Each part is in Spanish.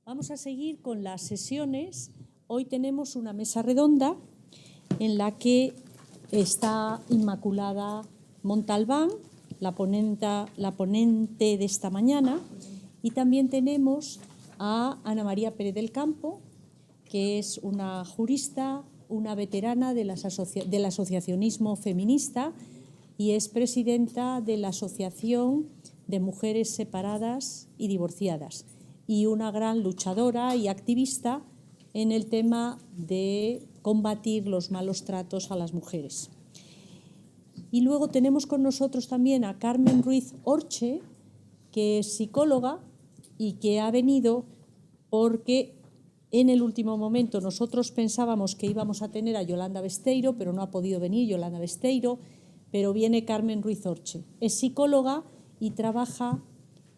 Vamos a seguir con las sesiones. Hoy tenemos una mesa redonda en la que está Inmaculada Montalbán, la ponente de esta mañana, y también tenemos a Ana María Pérez del Campo, que es una jurista, una veterana del asociacionismo feminista y es presidenta de la Asociación de Mujeres Separadas y Divorciadas, y una gran luchadora y activista en el tema de combatir los malos tratos a las mujeres. Y luego tenemos con nosotros también a Carmen Ruiz Orche, que es psicóloga y que ha venido porque en el último momento nosotros pensábamos que íbamos a tener a Yolanda Besteiro, pero no ha podido venir Yolanda Besteiro, pero viene Carmen Ruiz Orche. Es psicóloga y trabaja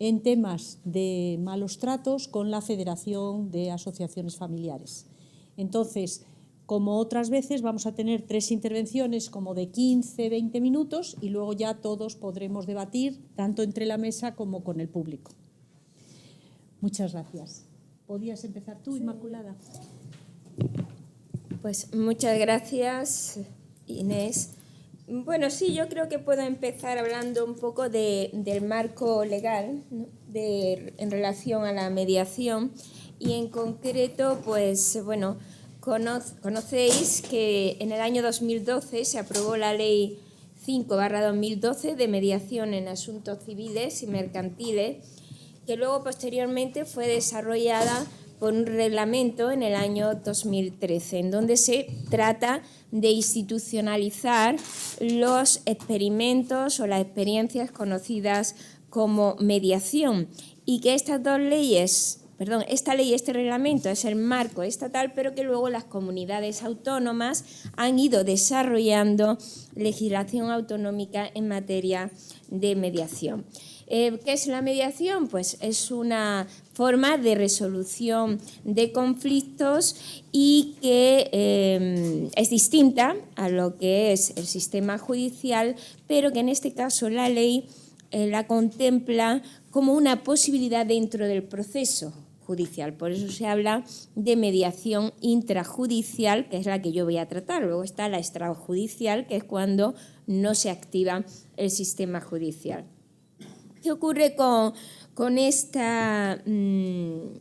en temas de malos tratos con la Federación de Asociaciones Familiares. Entonces, como otras veces, vamos a tener 3 intervenciones como de 15-20 minutos y luego ya todos podremos debatir tanto entre la mesa como con el público. Muchas gracias. ¿Podías empezar tú, Inmaculada? Pues muchas gracias, Inés. Bueno, sí, yo creo que puedo empezar hablando un poco del marco legal, ¿no? En relación a la mediación, y en concreto, pues bueno, conocéis que en el año 2012 se aprobó la Ley 5/2012 de mediación en asuntos civiles y mercantiles, que luego posteriormente fue desarrollada por un reglamento en el año 2013, en donde se trata de institucionalizar los experimentos o las experiencias conocidas como mediación, y que estas dos leyes, esta ley y este reglamento es el marco estatal, pero que luego las comunidades autónomas han ido desarrollando legislación autonómica en materia de mediación. ¿Qué es la mediación? Pues es una forma de resolución de conflictos y que es distinta a lo que es el sistema judicial, pero que en este caso la ley la contempla como una posibilidad dentro del proceso judicial. Por eso se habla de mediación intrajudicial, que es la que yo voy a tratar. Luego está la extrajudicial, que es cuando no se activa el sistema judicial. ¿Qué ocurre con esta ley?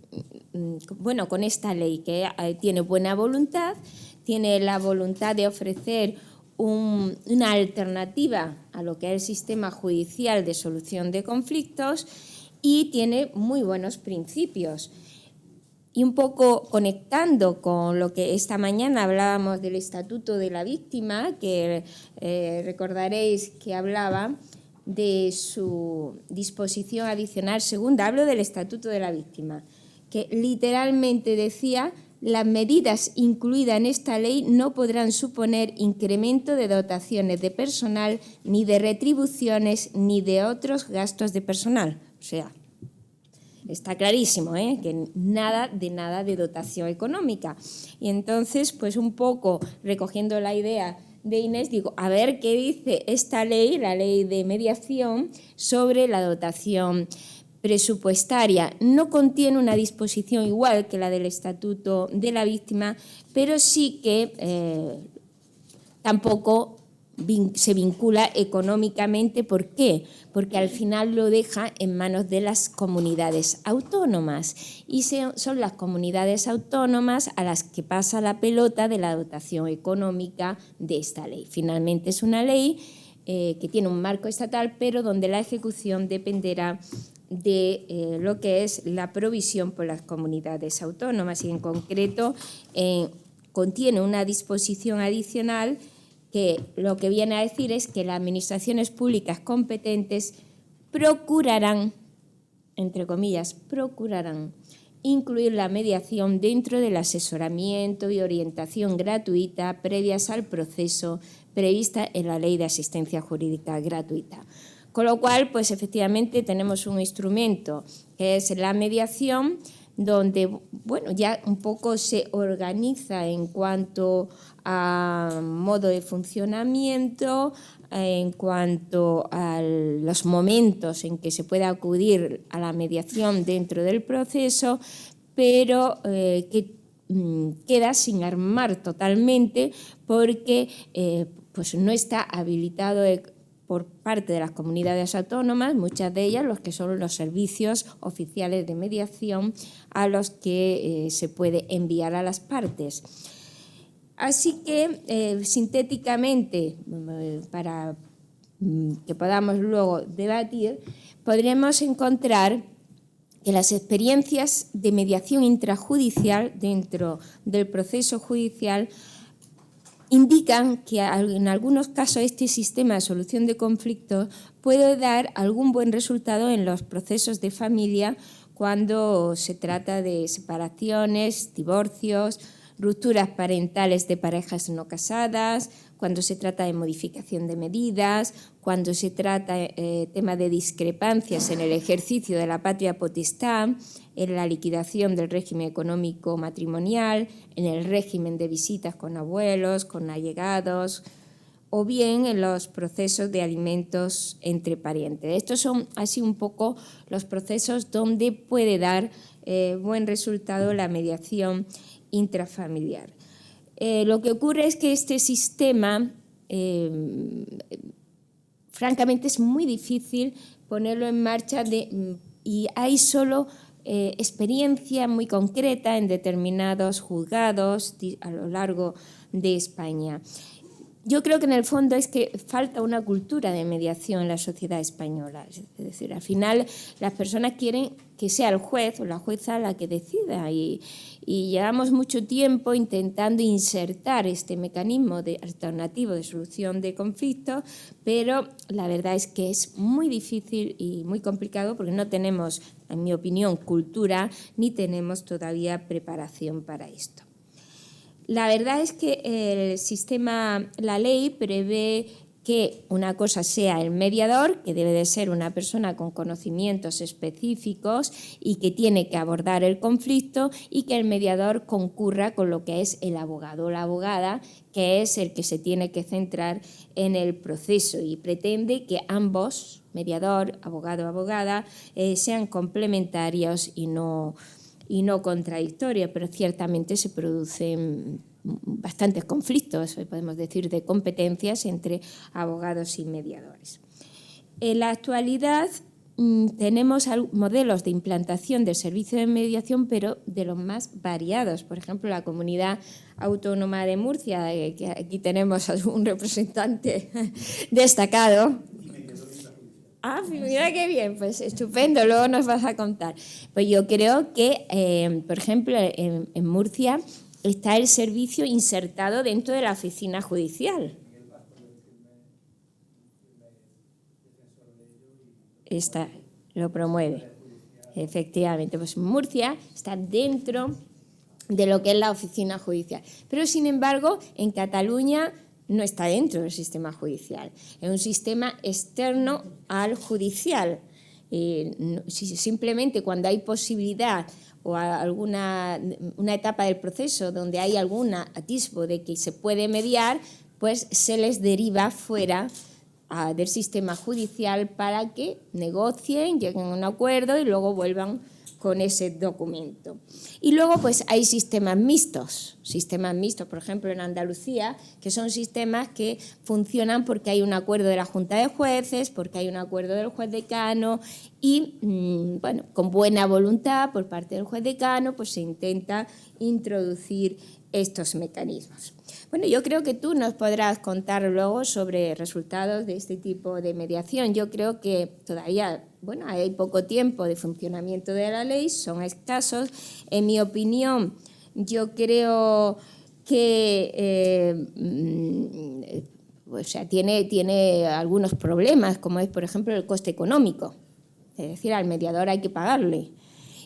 Que tiene buena voluntad, tiene la voluntad de ofrecer una alternativa a lo que es el sistema judicial de solución de conflictos y tiene muy buenos principios. Y un poco conectando con lo que esta mañana hablábamos del Estatuto de la Víctima, que recordaréis que hablaba de su disposición adicional segunda, hablo del Estatuto de la Víctima, que literalmente decía: las medidas incluidas en esta ley no podrán suponer incremento de dotaciones de personal, ni de retribuciones, ni de otros gastos de personal. O sea, está clarísimo, que nada de dotación económica. Y entonces, pues un poco recogiendo la idea de Inés, digo, a ver qué dice esta ley, la ley de mediación, sobre la dotación presupuestaria. No contiene una disposición igual que la del Estatuto de la Víctima, pero sí que tampoco se vincula económicamente. ¿Por qué? Porque al final lo deja en manos de las comunidades autónomas, y son las comunidades autónomas a las que pasa la pelota de la dotación económica de esta ley. Finalmente es una ley que tiene un marco estatal, pero donde la ejecución dependerá de lo que es la provisión por las comunidades autónomas, y en concreto contiene una disposición adicional que lo que viene a decir es que las administraciones públicas competentes procurarán, entre comillas, procurarán incluir la mediación dentro del asesoramiento y orientación gratuita previas al proceso prevista en la Ley de Asistencia Jurídica Gratuita. Con lo cual, pues efectivamente tenemos un instrumento que es la mediación, donde bueno, ya un poco se organiza en cuanto a modo de funcionamiento, en cuanto a los momentos en que se puede acudir a la mediación dentro del proceso, pero que queda sin armar totalmente porque pues no está habilitado por parte de las comunidades autónomas, muchas de ellas los que son los servicios oficiales de mediación a los que se puede enviar a las partes. Así que, sintéticamente, para que podamos luego debatir, podremos encontrar que las experiencias de mediación intrajudicial dentro del proceso judicial indican que en algunos casos este sistema de solución de conflictos puede dar algún buen resultado en los procesos de familia cuando se trata de separaciones, divorcios, rupturas parentales de parejas no casadas, cuando se trata de modificación de medidas, cuando se trata tema de discrepancias en el ejercicio de la patria potestad, en la liquidación del régimen económico matrimonial, en el régimen de visitas con abuelos, con allegados, o bien en los procesos de alimentos entre parientes. Estos son así un poco los procesos donde puede dar buen resultado la mediación intrafamiliar. Lo que ocurre es que este sistema, francamente, es muy difícil ponerlo en marcha y hay solo experiencia muy concreta en determinados juzgados a lo largo de España. Yo creo que en el fondo es que falta una cultura de mediación en la sociedad española. Es decir, al final las personas quieren que sea el juez o la jueza la que decida y llevamos mucho tiempo intentando insertar este mecanismo alternativo de solución de conflictos, pero la verdad es que es muy difícil y muy complicado porque no tenemos, en mi opinión, cultura ni tenemos todavía preparación para esto. La verdad es que el sistema, la ley prevé que una cosa sea el mediador, que debe de ser una persona con conocimientos específicos y que tiene que abordar el conflicto, y que el mediador concurra con lo que es el abogado o la abogada, que es el que se tiene que centrar en el proceso, y pretende que ambos, mediador, abogado o abogada, sean complementarios y no contradictorios, pero ciertamente se producen bastantes conflictos, podemos decir, de competencias entre abogados y mediadores. En la actualidad tenemos modelos de implantación del servicio de mediación, pero de los más variados. Por ejemplo, la Comunidad Autónoma de Murcia, que aquí tenemos a un representante destacado. Ah, mira qué bien, pues estupendo, luego nos vas a contar. Pues yo creo que, por ejemplo, en Murcia está el servicio insertado dentro de la oficina judicial. Lo promueve, efectivamente. Pues Murcia está dentro de lo que es la oficina judicial. Pero, sin embargo, en Cataluña no está dentro del sistema judicial. Es un sistema externo al judicial. Simplemente cuando hay posibilidad o una etapa del proceso donde hay algún atisbo de que se puede mediar, pues se les deriva fuera del sistema judicial para que negocien, lleguen a un acuerdo y luego vuelvan con ese documento. Y luego pues hay sistemas mixtos, por ejemplo en Andalucía, que son sistemas que funcionan porque hay un acuerdo de la Junta de Jueces, porque hay un acuerdo del juez decano y, bueno, con buena voluntad por parte del juez decano, pues se intenta introducir estos mecanismos. Bueno, yo creo que tú nos podrás contar luego sobre resultados de este tipo de mediación. Yo creo que todavía, bueno, hay poco tiempo de funcionamiento de la ley, son escasos. En mi opinión, yo creo que tiene algunos problemas, como es, por ejemplo, el coste económico. Es decir, al mediador hay que pagarle.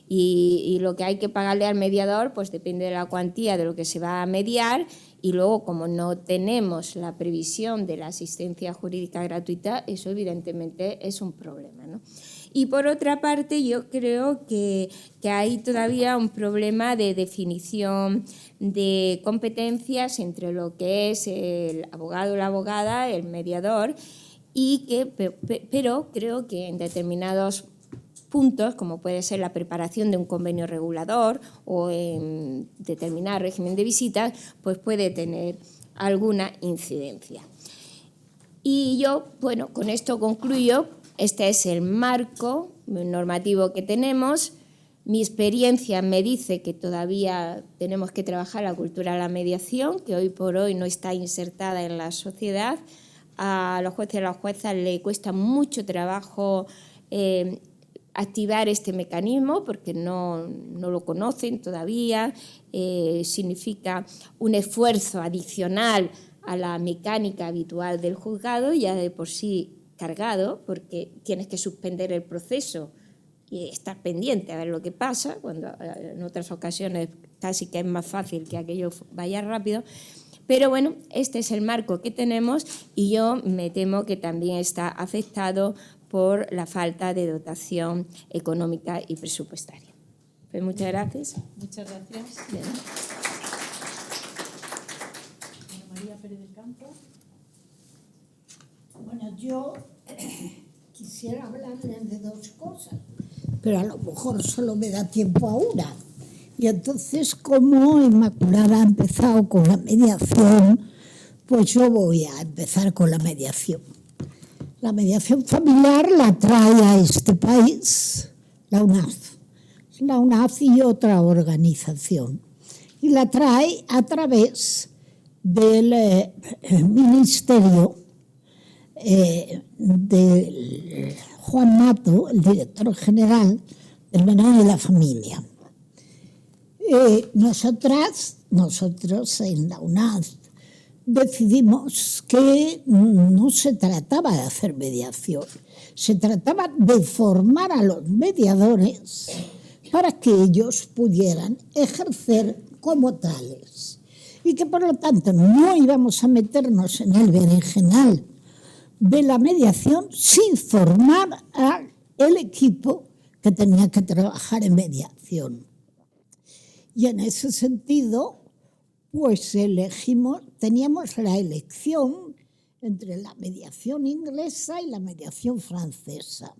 Y lo que hay que pagarle al mediador pues depende de la cuantía de lo que se va a mediar, y luego, como no tenemos la previsión de la asistencia jurídica gratuita, eso evidentemente es un problema, ¿no? Y por otra parte, yo creo que hay todavía un problema de definición de competencias entre lo que es el abogado o la abogada, el mediador, pero creo que en determinados puntos, como puede ser la preparación de un convenio regulador o en determinar régimen de visitas, pues puede tener alguna incidencia. Y yo, bueno, con esto concluyo. Este es el marco normativo que tenemos. Mi experiencia me dice que todavía tenemos que trabajar la cultura de la mediación, que hoy por hoy no está insertada en la sociedad. A los jueces y a las juezas les cuesta mucho trabajo activar este mecanismo porque no lo conocen todavía. Significa un esfuerzo adicional a la mecánica habitual del juzgado, ya de por sí cargado, porque tienes que suspender el proceso y estar pendiente a ver lo que pasa, cuando en otras ocasiones casi que es más fácil que aquello vaya rápido. Pero bueno, este es el marco que tenemos y yo me temo que también está afectado por la falta de dotación económica y presupuestaria. Pues muchas gracias. Muchas gracias. Bien. Ana María Pérez del Campo. Bueno, yo quisiera hablarles de dos cosas, pero a lo mejor solo me da tiempo a una. Y entonces, como Inmaculada ha empezado con la mediación, pues yo voy a empezar con la mediación. La mediación familiar la trae a este país la UNAF y otra organización. Y la trae a través del Ministerio de Juan Mato, el director general del Menor y la Familia. Nosotros en la UNAF decidimos que no se trataba de hacer mediación, se trataba de formar a los mediadores para que ellos pudieran ejercer como tales y que por lo tanto no íbamos a meternos en el berenjenal de la mediación sin formar al equipo que tenía que trabajar en mediación. Y en ese sentido, pues teníamos la elección entre la mediación inglesa y la mediación francesa.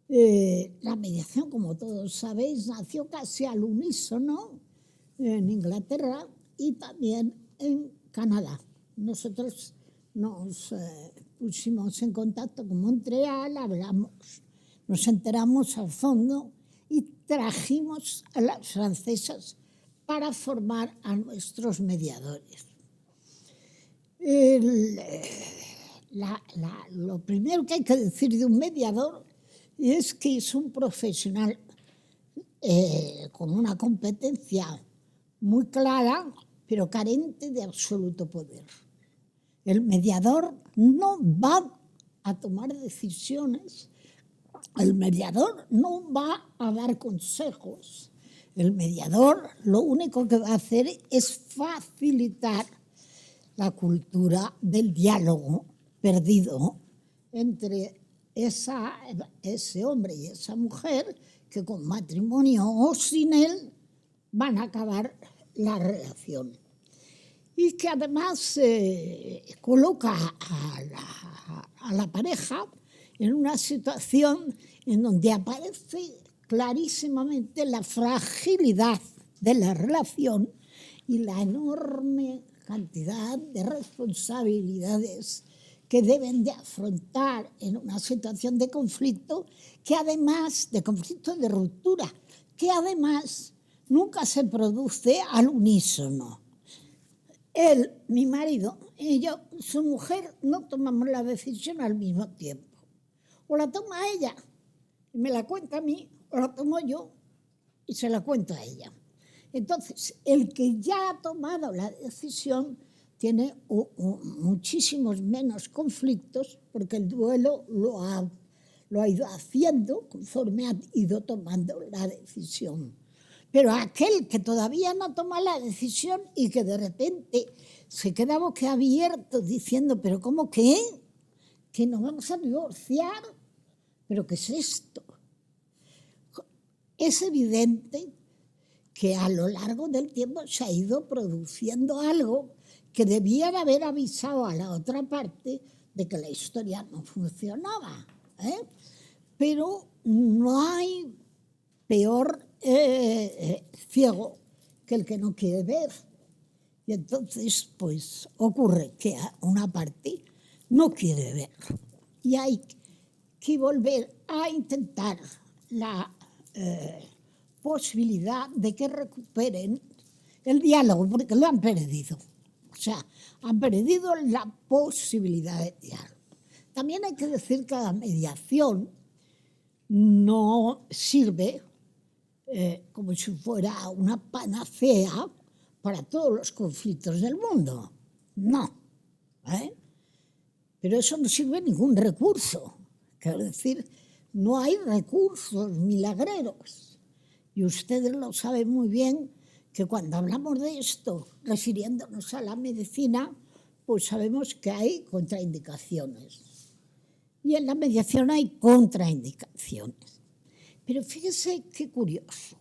La mediación, como todos sabéis, nació casi al unísono en Inglaterra y también en Canadá. Nosotros nos pusimos en contacto con Montreal, nos enteramos a fondo y trajimos a las francesas para formar a nuestros mediadores. Lo primero que hay que decir de un mediador es que es un profesional con una competencia muy clara, pero carente de absoluto poder. El mediador no va a tomar decisiones, el mediador no va a dar consejos. El mediador lo único que va a hacer es facilitar la cultura del diálogo perdido entre ese hombre y esa mujer que con matrimonio o sin él van a acabar la relación. Y que además coloca a la pareja en una situación en donde aparece clarísimamente la fragilidad de la relación y la enorme cantidad de responsabilidades que deben de afrontar en una situación de conflicto, que además, de conflicto de ruptura, que además nunca se produce al unísono. Él, mi marido, y yo, su mujer, no tomamos la decisión al mismo tiempo. O la toma ella y me la cuenta a mí, o la tomo yo y se la cuento a ella. Entonces, el que ya ha tomado la decisión tiene muchísimos menos conflictos porque el duelo lo ha ido haciendo conforme ha ido tomando la decisión. Pero aquel que todavía no toma la decisión y que de repente se queda boquiabierto diciendo, ¿pero cómo qué? ¿Que nos vamos a divorciar? ¿Pero qué es esto? Es evidente que a lo largo del tiempo se ha ido produciendo algo que debía de haber avisado a la otra parte de que la historia no funcionaba, pero no hay peor ciego que el que no quiere ver. Y entonces, pues, ocurre que una parte no quiere ver. Y hay que volver a intentar la posibilidad de que recuperen el diálogo, porque lo han perdido. O sea, han perdido la posibilidad de diálogo. También hay que decir que la mediación no sirve como si fuera una panacea para todos los conflictos del mundo. No. Pero eso no sirve ningún recurso. Quiero decir, no hay recursos milagreros. Y ustedes lo saben muy bien, que cuando hablamos de esto, refiriéndonos a la medicina, pues sabemos que hay contraindicaciones. Y en la mediación hay contraindicaciones. Pero fíjese qué curioso.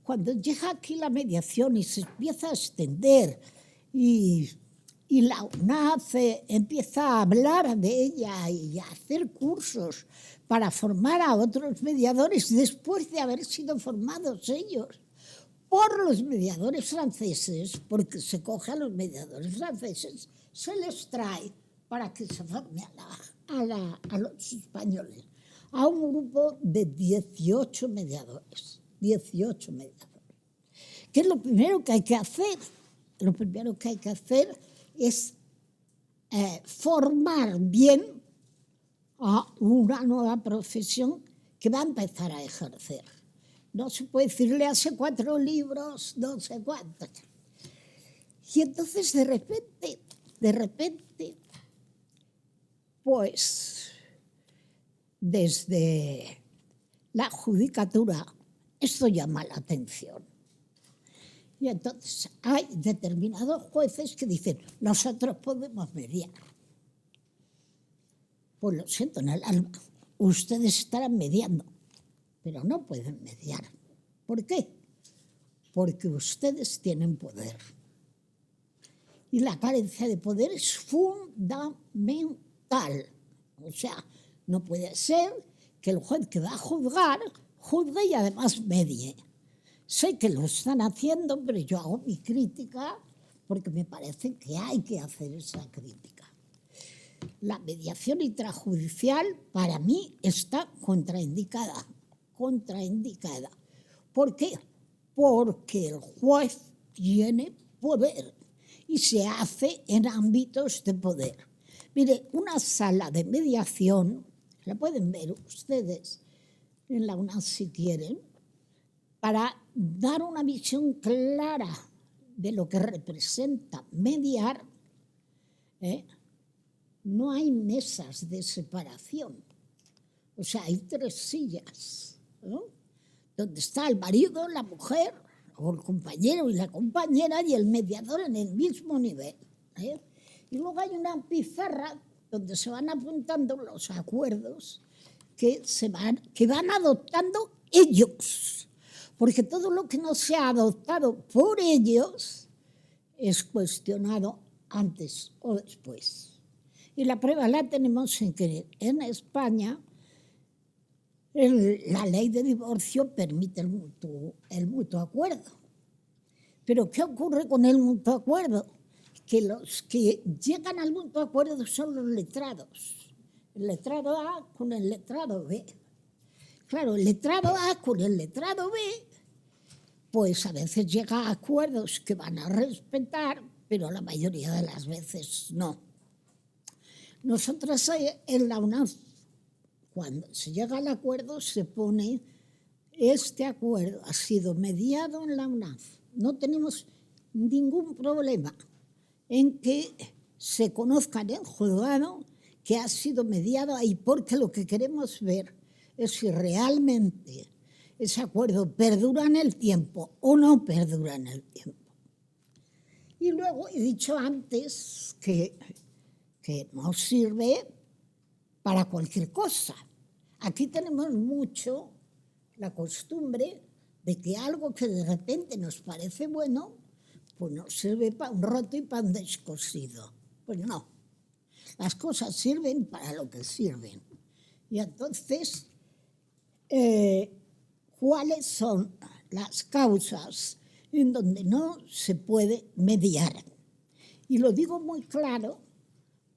Cuando llega aquí la mediación y se empieza a extender y la UNAF empieza a hablar de ella y a hacer cursos para formar a otros mediadores después de haber sido formados ellos por los mediadores franceses, porque se coge a los mediadores franceses, se les trae para que se forme a los españoles, a un grupo de 18 mediadores. 18 mediadores. ¿Qué es lo primero que hay que hacer? Lo primero que hay que hacer es formar bien a una nueva profesión que va a empezar a ejercer. No se puede decir, léase 4 libros, no sé cuántos. Y entonces de repente, pues desde la judicatura esto llama la atención. Y entonces hay determinados jueces que dicen, nosotros podemos mediar. Pues lo siento en el alma, ustedes estarán mediando, pero no pueden mediar. ¿Por qué? Porque ustedes tienen poder. Y la carencia de poder es fundamental. O sea, no puede ser que el juez que va a juzgue y además medie. Sé que lo están haciendo, pero yo hago mi crítica porque me parece que hay que hacer esa crítica. La mediación intrajudicial para mí está contraindicada. Contraindicada. ¿Por qué? Porque el juez tiene poder y se hace en ámbitos de poder. Mire, una sala de mediación, la pueden ver ustedes en la UNAM si quieren, para dar una visión clara de lo que representa mediar, no hay mesas de separación. O sea, hay 3 sillas, ¿no? Donde está el marido, la mujer, o el compañero y la compañera, y el mediador en el mismo nivel. Y luego hay una pizarra donde se van apuntando los acuerdos que van adoptando ellos. Porque todo lo que no se ha adoptado por ellos es cuestionado antes o después. Y la prueba la tenemos en que en España la ley de divorcio permite el mutuo acuerdo. Pero ¿qué ocurre con el mutuo acuerdo? Que los que llegan al mutuo acuerdo son los letrados. El letrado A con el letrado B. Claro, el letrado A con el letrado B, pues a veces llega a acuerdos que van a respetar, pero la mayoría de las veces no. Nosotros en la UNAM, cuando se llega al acuerdo, se pone, este acuerdo ha sido mediado en la UNAM. No tenemos ningún problema en que se conozca en el juzgado que ha sido mediado ahí, porque lo que queremos ver es si realmente ese acuerdo perdura en el tiempo o no perdura en el tiempo. Y luego he dicho antes que no sirve para cualquier cosa. Aquí tenemos mucho la costumbre de que algo que de repente nos parece bueno, pues nos sirve para un roto y para un descosido. Pues no, las cosas sirven para lo que sirven. Y entonces cuáles son las causas en donde no se puede mediar. Y lo digo muy claro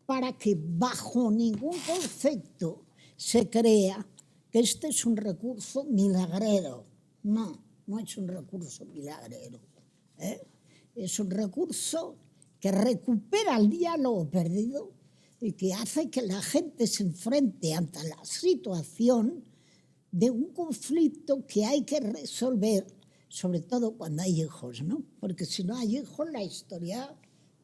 para que bajo ningún concepto se crea que este es un recurso milagrero. No, no es un recurso milagrero. Es un recurso que recupera el diálogo perdido y que hace que la gente se enfrente ante la situación de un conflicto que hay que resolver, sobre todo cuando hay hijos, ¿no? Porque si no hay hijos, la historia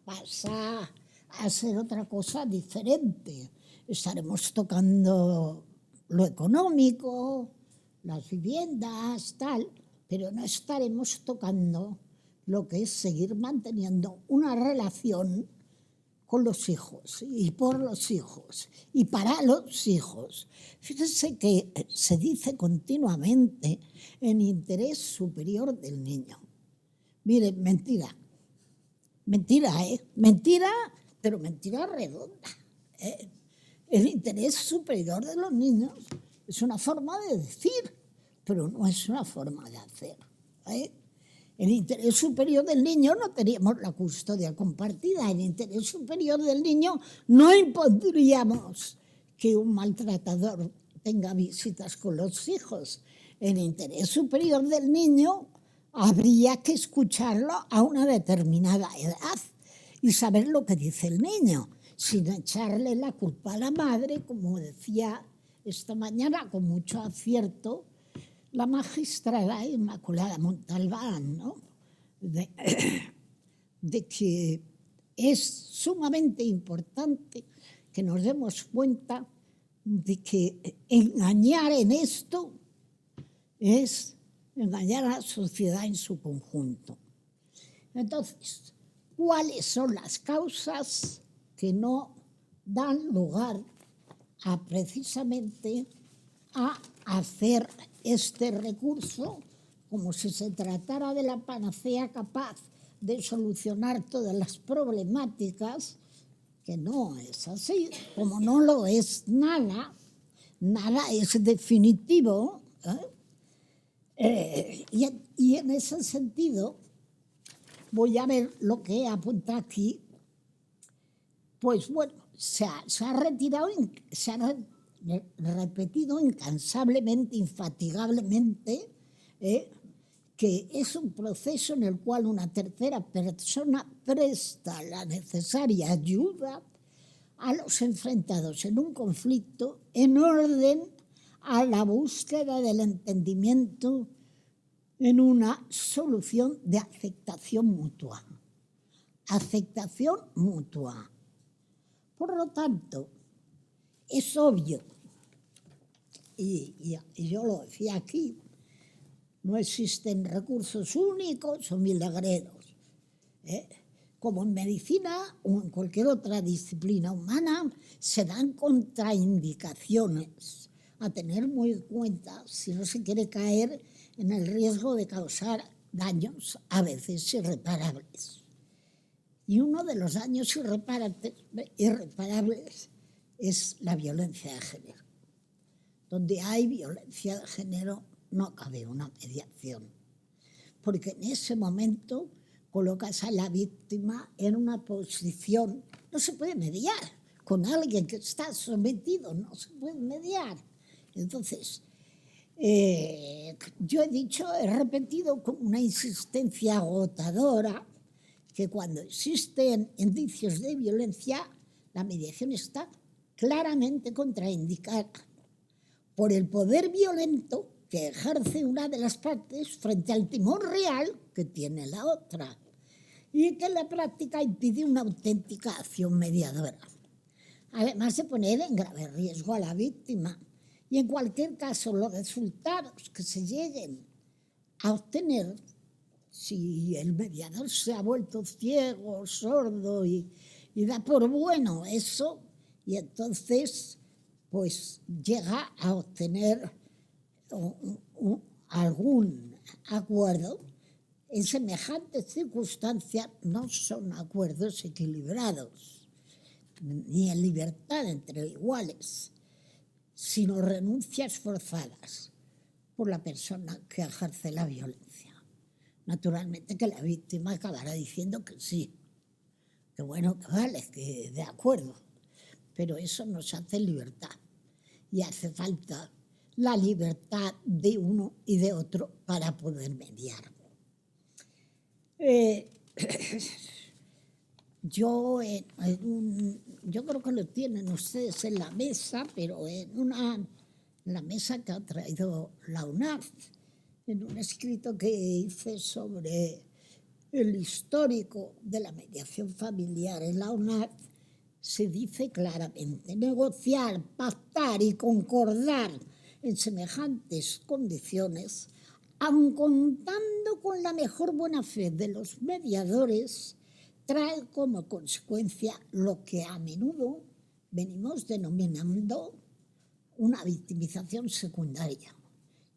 pasa a ser otra cosa diferente. Estaremos tocando lo económico, las viviendas, tal, pero no estaremos tocando lo que es seguir manteniendo una relación con los hijos y por los hijos y para los hijos. Fíjense que se dice continuamente en interés superior del niño. Miren, mentira. Mentira, Mentira, pero mentira redonda. El interés superior de los niños es una forma de decir, pero no es una forma de hacer. El interés superior del niño no teníamos la custodia compartida. El interés superior del niño no impondríamos que un maltratador tenga visitas con los hijos. El interés superior del niño habría que escucharlo a una determinada edad y saber lo que dice el niño, sin echarle la culpa a la madre, como decía esta mañana con mucho acierto la magistrada Inmaculada Montalbán, ¿no? De que es sumamente importante que nos demos cuenta de que engañar en esto es engañar a la sociedad en su conjunto. Entonces, ¿cuáles son las causas que no dan lugar a precisamente a hacer este recurso como si se tratara de la panacea capaz de solucionar todas las problemáticas, que no es así, como no lo es nada, nada es definitivo, y en ese sentido voy a ver lo que he apuntado aquí. Pues bueno, se ha retirado, se ha repetido incansablemente, infatigablemente, que es un proceso en el cual una tercera persona presta la necesaria ayuda a los enfrentados en un conflicto en orden a la búsqueda del entendimiento en una solución de aceptación mutua. Aceptación mutua. Por lo tanto, es obvio, y yo lo decía aquí, no existen recursos únicos o milagreros. Como en medicina o en cualquier otra disciplina humana, se dan contraindicaciones a tener muy en cuenta si no se quiere caer en el riesgo de causar daños a veces irreparables. Y uno de los daños irreparables es la violencia de género. Donde hay violencia de género no cabe una mediación, porque en ese momento colocas a la víctima en una posición, no se puede mediar con alguien que está sometido, no se puede mediar. Entonces, yo he repetido con una insistencia agotadora que cuando existen indicios de violencia, la mediación está claramente contraindicada por el poder violento que ejerce una de las partes frente al temor real que tiene la otra y que en la práctica impide una auténtica acción mediadora. Además de poner en grave riesgo a la víctima. Y en cualquier caso, los resultados que se lleguen a obtener, si el mediador se ha vuelto ciego, sordo y da por bueno eso, y entonces pues llega a obtener algún acuerdo, en semejantes circunstancias no son acuerdos equilibrados, ni en libertad entre iguales, sino renuncias forzadas. por la persona que ejerce la violencia. Naturalmente que la víctima acabará diciendo que sí, que bueno, que vale, que de acuerdo, pero eso nos hace libertad y hace falta la libertad de uno y de otro para poder mediar. Yo creo que lo tienen ustedes en la mesa, pero en la mesa que ha traído la UNAF, en un escrito que hice sobre el histórico de la mediación familiar en la UNAF, se dice claramente: negociar, pactar y concordar en semejantes condiciones, aun contando con la mejor buena fe de los mediadores, trae como consecuencia lo que a menudo venimos denominando una victimización secundaria.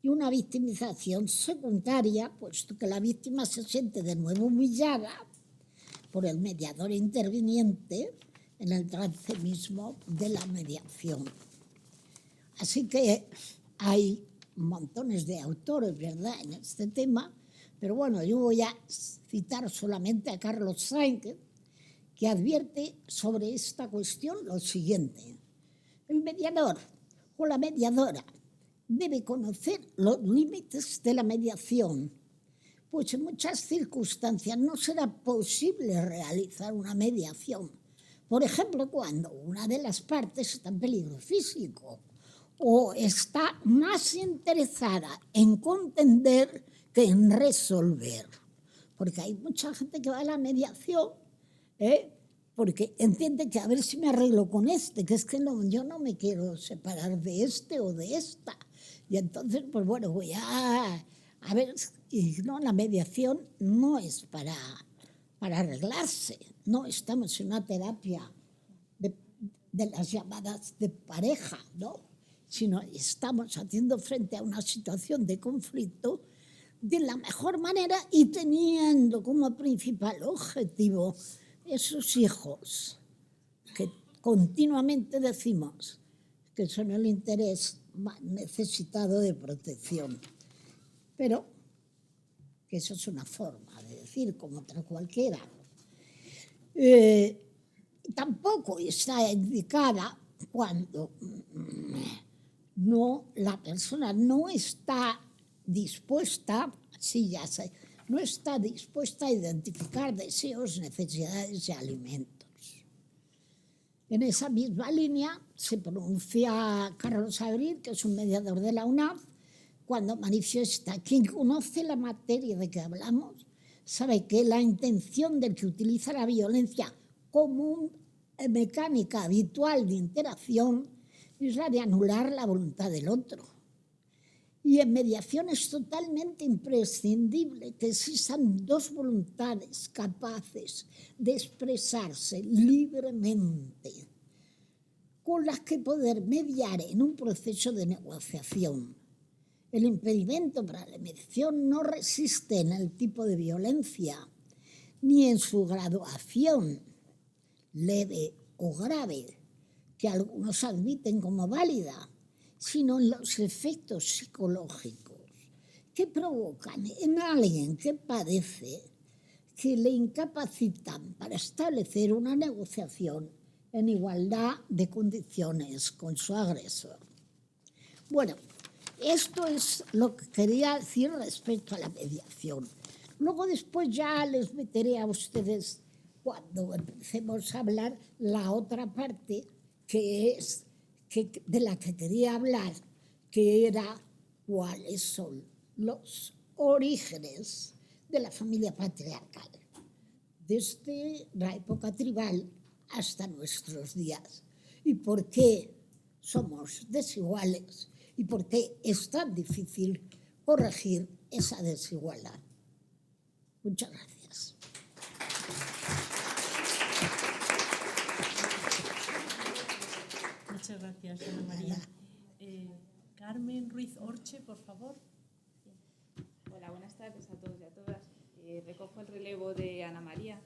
Y una victimización secundaria, puesto que la víctima se siente de nuevo humillada por el mediador interviniente en el trance mismo de la mediación. Así que hay montones de autores, ¿verdad?, en este tema, pero bueno, yo voy a citar solamente a Carlos Sainz, que advierte sobre esta cuestión lo siguiente: el mediador o la mediadora debe conocer los límites de la mediación, pues en muchas circunstancias no será posible realizar una mediación. Por ejemplo, cuando una de las partes está en peligro físico o está más interesada en contender que en resolver. Porque hay mucha gente que va a la mediación porque entiende que a ver si me arreglo con este, que es que no, yo no me quiero separar de este o de esta. Y entonces, pues bueno, voy a ver, y no, la mediación no es para arreglarse, no estamos en una terapia de las llamadas de pareja, ¿no?, sino estamos haciendo frente a una situación de conflicto de la mejor manera y teniendo como principal objetivo esos hijos que continuamente decimos que son el interés más necesitado de protección. Pero que eso es una forma de decir, como otra cualquiera. Tampoco está indicada cuando la persona no está dispuesta, sí, ya sé, no está dispuesta a identificar deseos, necesidades y alimentos. En esa misma línea se pronuncia Carlos Abril, que es un mediador de la UNAF, cuando manifiesta: quien conoce la materia de que hablamos sabe que la intención del que utiliza la violencia como mecánica habitual de interacción es la de anular la voluntad del otro. Y en mediación es totalmente imprescindible que existan dos voluntades capaces de expresarse libremente, con las que poder mediar en un proceso de negociación. El impedimento para la mediación no resiste en el tipo de violencia, ni en su graduación, leve o grave, que algunos admiten como válida, sino en los efectos psicológicos que provocan en alguien que padece, que le incapacitan para establecer una negociación en igualdad de condiciones con su agresor. Bueno, esto es lo que quería decir respecto a la mediación. Luego después ya les meteré a ustedes, cuando empecemos a hablar, la otra parte de la que quería hablar, que era cuáles son los orígenes de la familia patriarcal, desde la época tribal hasta nuestros días, y por qué somos desiguales y por qué es tan difícil corregir esa desigualdad. Muchas gracias. Muchas gracias, Ana María. Carmen Ruiz Orche, por favor. Hola, buenas tardes a todos y a todas. Recojo el relevo de Ana María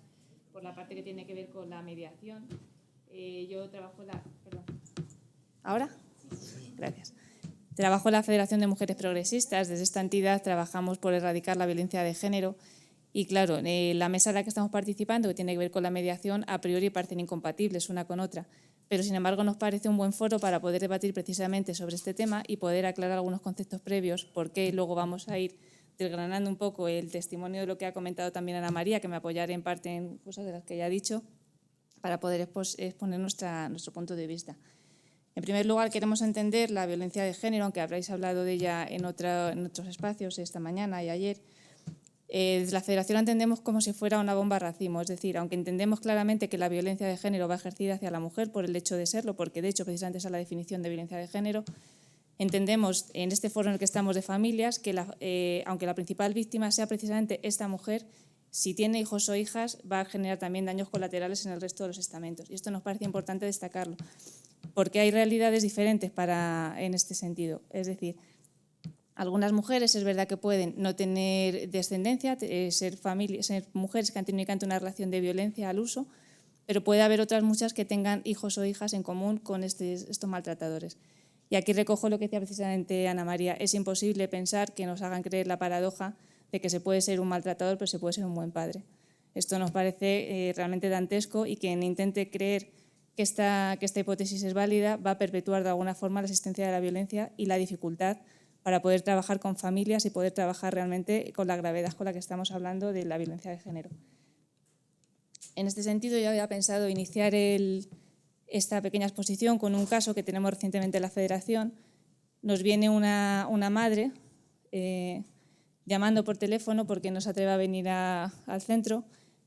por la parte que tiene que ver con la mediación. Yo trabajo ¿Perdón? ¿Ahora? Sí. Gracias. Trabajo en la Federación de Mujeres Progresistas. Desde esta entidad trabajamos por erradicar la violencia de género y, claro, la mesa en la que estamos participando, que tiene que ver con la mediación, a priori parecen incompatibles una con otra, pero sin embargo nos parece un buen foro para poder debatir precisamente sobre este tema y poder aclarar algunos conceptos previos, porque luego vamos a ir desgranando un poco el testimonio de lo que ha comentado también Ana María, que me apoyaré en parte en cosas de las que ella ha dicho, para poder exponer nuestro punto de vista. En primer lugar, queremos entender la violencia de género, aunque habréis hablado de ella en otros espacios esta mañana y ayer. Desde la Federación la entendemos como si fuera una bomba racimo, es decir, aunque entendemos claramente que la violencia de género va ejercida hacia la mujer por el hecho de serlo, porque de hecho precisamente esa es la definición de violencia de género, entendemos en este foro en el que estamos de familias que aunque la principal víctima sea precisamente esta mujer, si tiene hijos o hijas va a generar también daños colaterales en el resto de los estamentos. Y esto nos parece importante destacarlo, porque hay realidades diferentes en este sentido. Es decir, algunas mujeres es verdad que pueden no tener descendencia, ser mujeres que han tenido únicamente una relación de violencia al uso, pero puede haber otras muchas que tengan hijos o hijas en común con estos maltratadores. Y aquí recojo lo que decía precisamente Ana María. Es imposible pensar que nos hagan creer la paradoja de que se puede ser un maltratador, pero se puede ser un buen padre. Esto nos parece realmente dantesco, y quien intente creer que esta hipótesis es válida va a perpetuar de alguna forma la existencia de la violencia y la dificultad para poder trabajar con familias y poder trabajar realmente con la gravedad con la que estamos hablando de la violencia de género. En este sentido, yo había pensado iniciar esta pequeña exposición con un caso que tenemos recientemente en la Federación. Nos viene una madre llamando por teléfono porque no se atreve a venir al centro,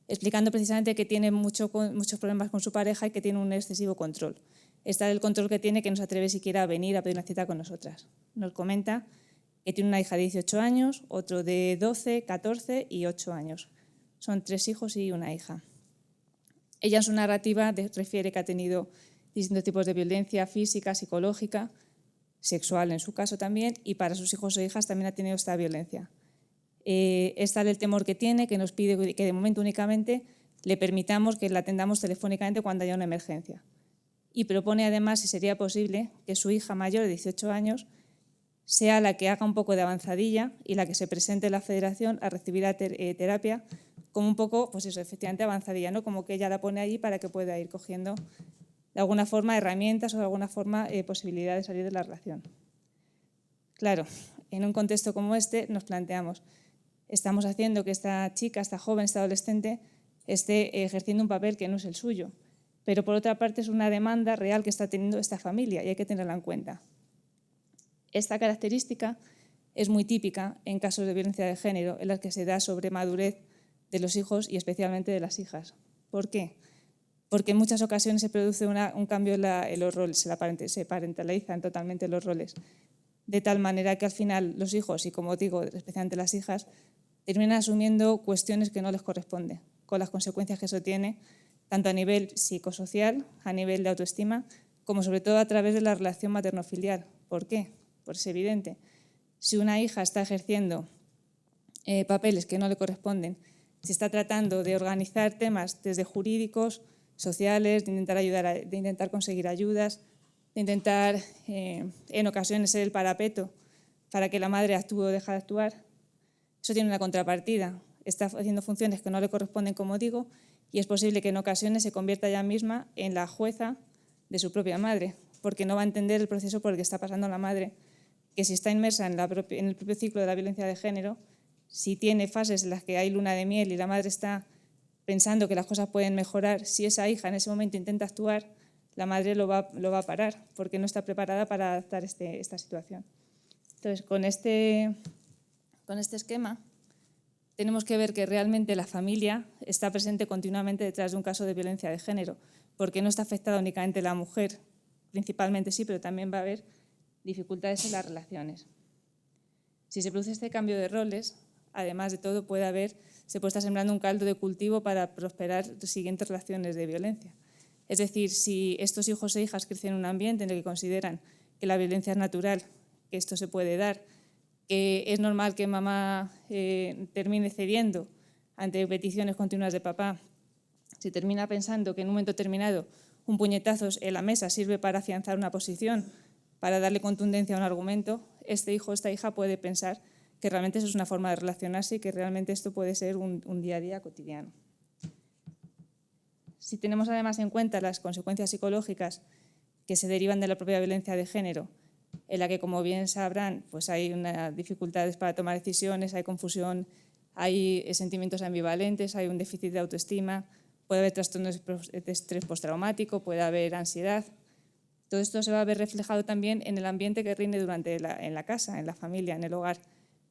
explicando precisamente que tiene muchos problemas con su pareja y que tiene un excesivo control. Está el control que tiene que no se atreve siquiera a venir a pedir una cita con nosotras. Nos comenta que tiene una hija de 18 años, otro de 12, 14 y 8 años. Son 3 hijos y una hija. Ella en su narrativa refiere que ha tenido distintos tipos de violencia física, psicológica, sexual en su caso también, y para sus hijos o hijas también ha tenido esta violencia. Es tal el temor que tiene que nos pide que de momento únicamente le permitamos que la atendamos telefónicamente cuando haya una emergencia. Y propone además, si sería posible, que su hija mayor de 18 años sea la que haga un poco de avanzadilla y la que se presente en la Federación a recibir terapia como un poco, pues eso, efectivamente avanzadilla, ¿no? Como que ella la pone allí para que pueda ir cogiendo de alguna forma herramientas o de alguna forma posibilidad de salir de la relación. Claro, en un contexto como este nos planteamos, estamos haciendo que esta chica, esta joven, esta adolescente esté ejerciendo un papel que no es el suyo, pero por otra parte es una demanda real que está teniendo esta familia y hay que tenerla en cuenta. Esta característica es muy típica en casos de violencia de género en las que se da sobre madurez de los hijos y especialmente de las hijas. ¿Por qué? Porque en muchas ocasiones se produce un cambio en los roles, se parentalizan totalmente los roles, de tal manera que al final los hijos, y como digo, especialmente las hijas, terminan asumiendo cuestiones que no les corresponden, con las consecuencias que eso tiene, tanto a nivel psicosocial, a nivel de autoestima, como sobre todo a través de la relación materno-filial. ¿Por qué? Pues es evidente. Si una hija está ejerciendo papeles que no le corresponden, si está tratando de organizar temas desde jurídicos, sociales, de intentar conseguir ayudas, de intentar en ocasiones ser el parapeto para que la madre actúe o deje de actuar, eso tiene una contrapartida. Está haciendo funciones que no le corresponden, como digo, y es posible que en ocasiones se convierta ella misma en la jueza de su propia madre, porque no va a entender el proceso por el que está pasando la madre, que si está inmersa en el propio ciclo de la violencia de género, si tiene fases en las que hay luna de miel y la madre está pensando que las cosas pueden mejorar, si esa hija en ese momento intenta actuar, la madre lo va a parar, porque no está preparada para adaptar esta situación. Entonces, con este esquema, tenemos que ver que realmente la familia está presente continuamente detrás de un caso de violencia de género, porque no está afectada únicamente la mujer, principalmente sí, pero también va a haber dificultades en las relaciones. Si se produce este cambio de roles, además de todo, se puede estar sembrando un caldo de cultivo para prosperar las siguientes relaciones de violencia. Es decir, si estos hijos e hijas crecen en un ambiente en el que consideran que la violencia es natural, que esto se puede dar, que es normal que mamá termine cediendo ante peticiones continuas de papá, si termina pensando que en un momento determinado un puñetazo en la mesa sirve para afianzar una posición, para darle contundencia a un argumento, este hijo o esta hija puede pensar que realmente eso es una forma de relacionarse y que realmente esto puede ser un día a día cotidiano. Si tenemos además en cuenta las consecuencias psicológicas que se derivan de la propia violencia de género, en la que, como bien sabrán, pues hay unas dificultades para tomar decisiones, hay confusión, hay sentimientos ambivalentes, hay un déficit de autoestima, puede haber trastornos de estrés postraumático, puede haber ansiedad. Todo esto se va a ver reflejado también en el ambiente que rinde en la casa, en la familia, en el hogar.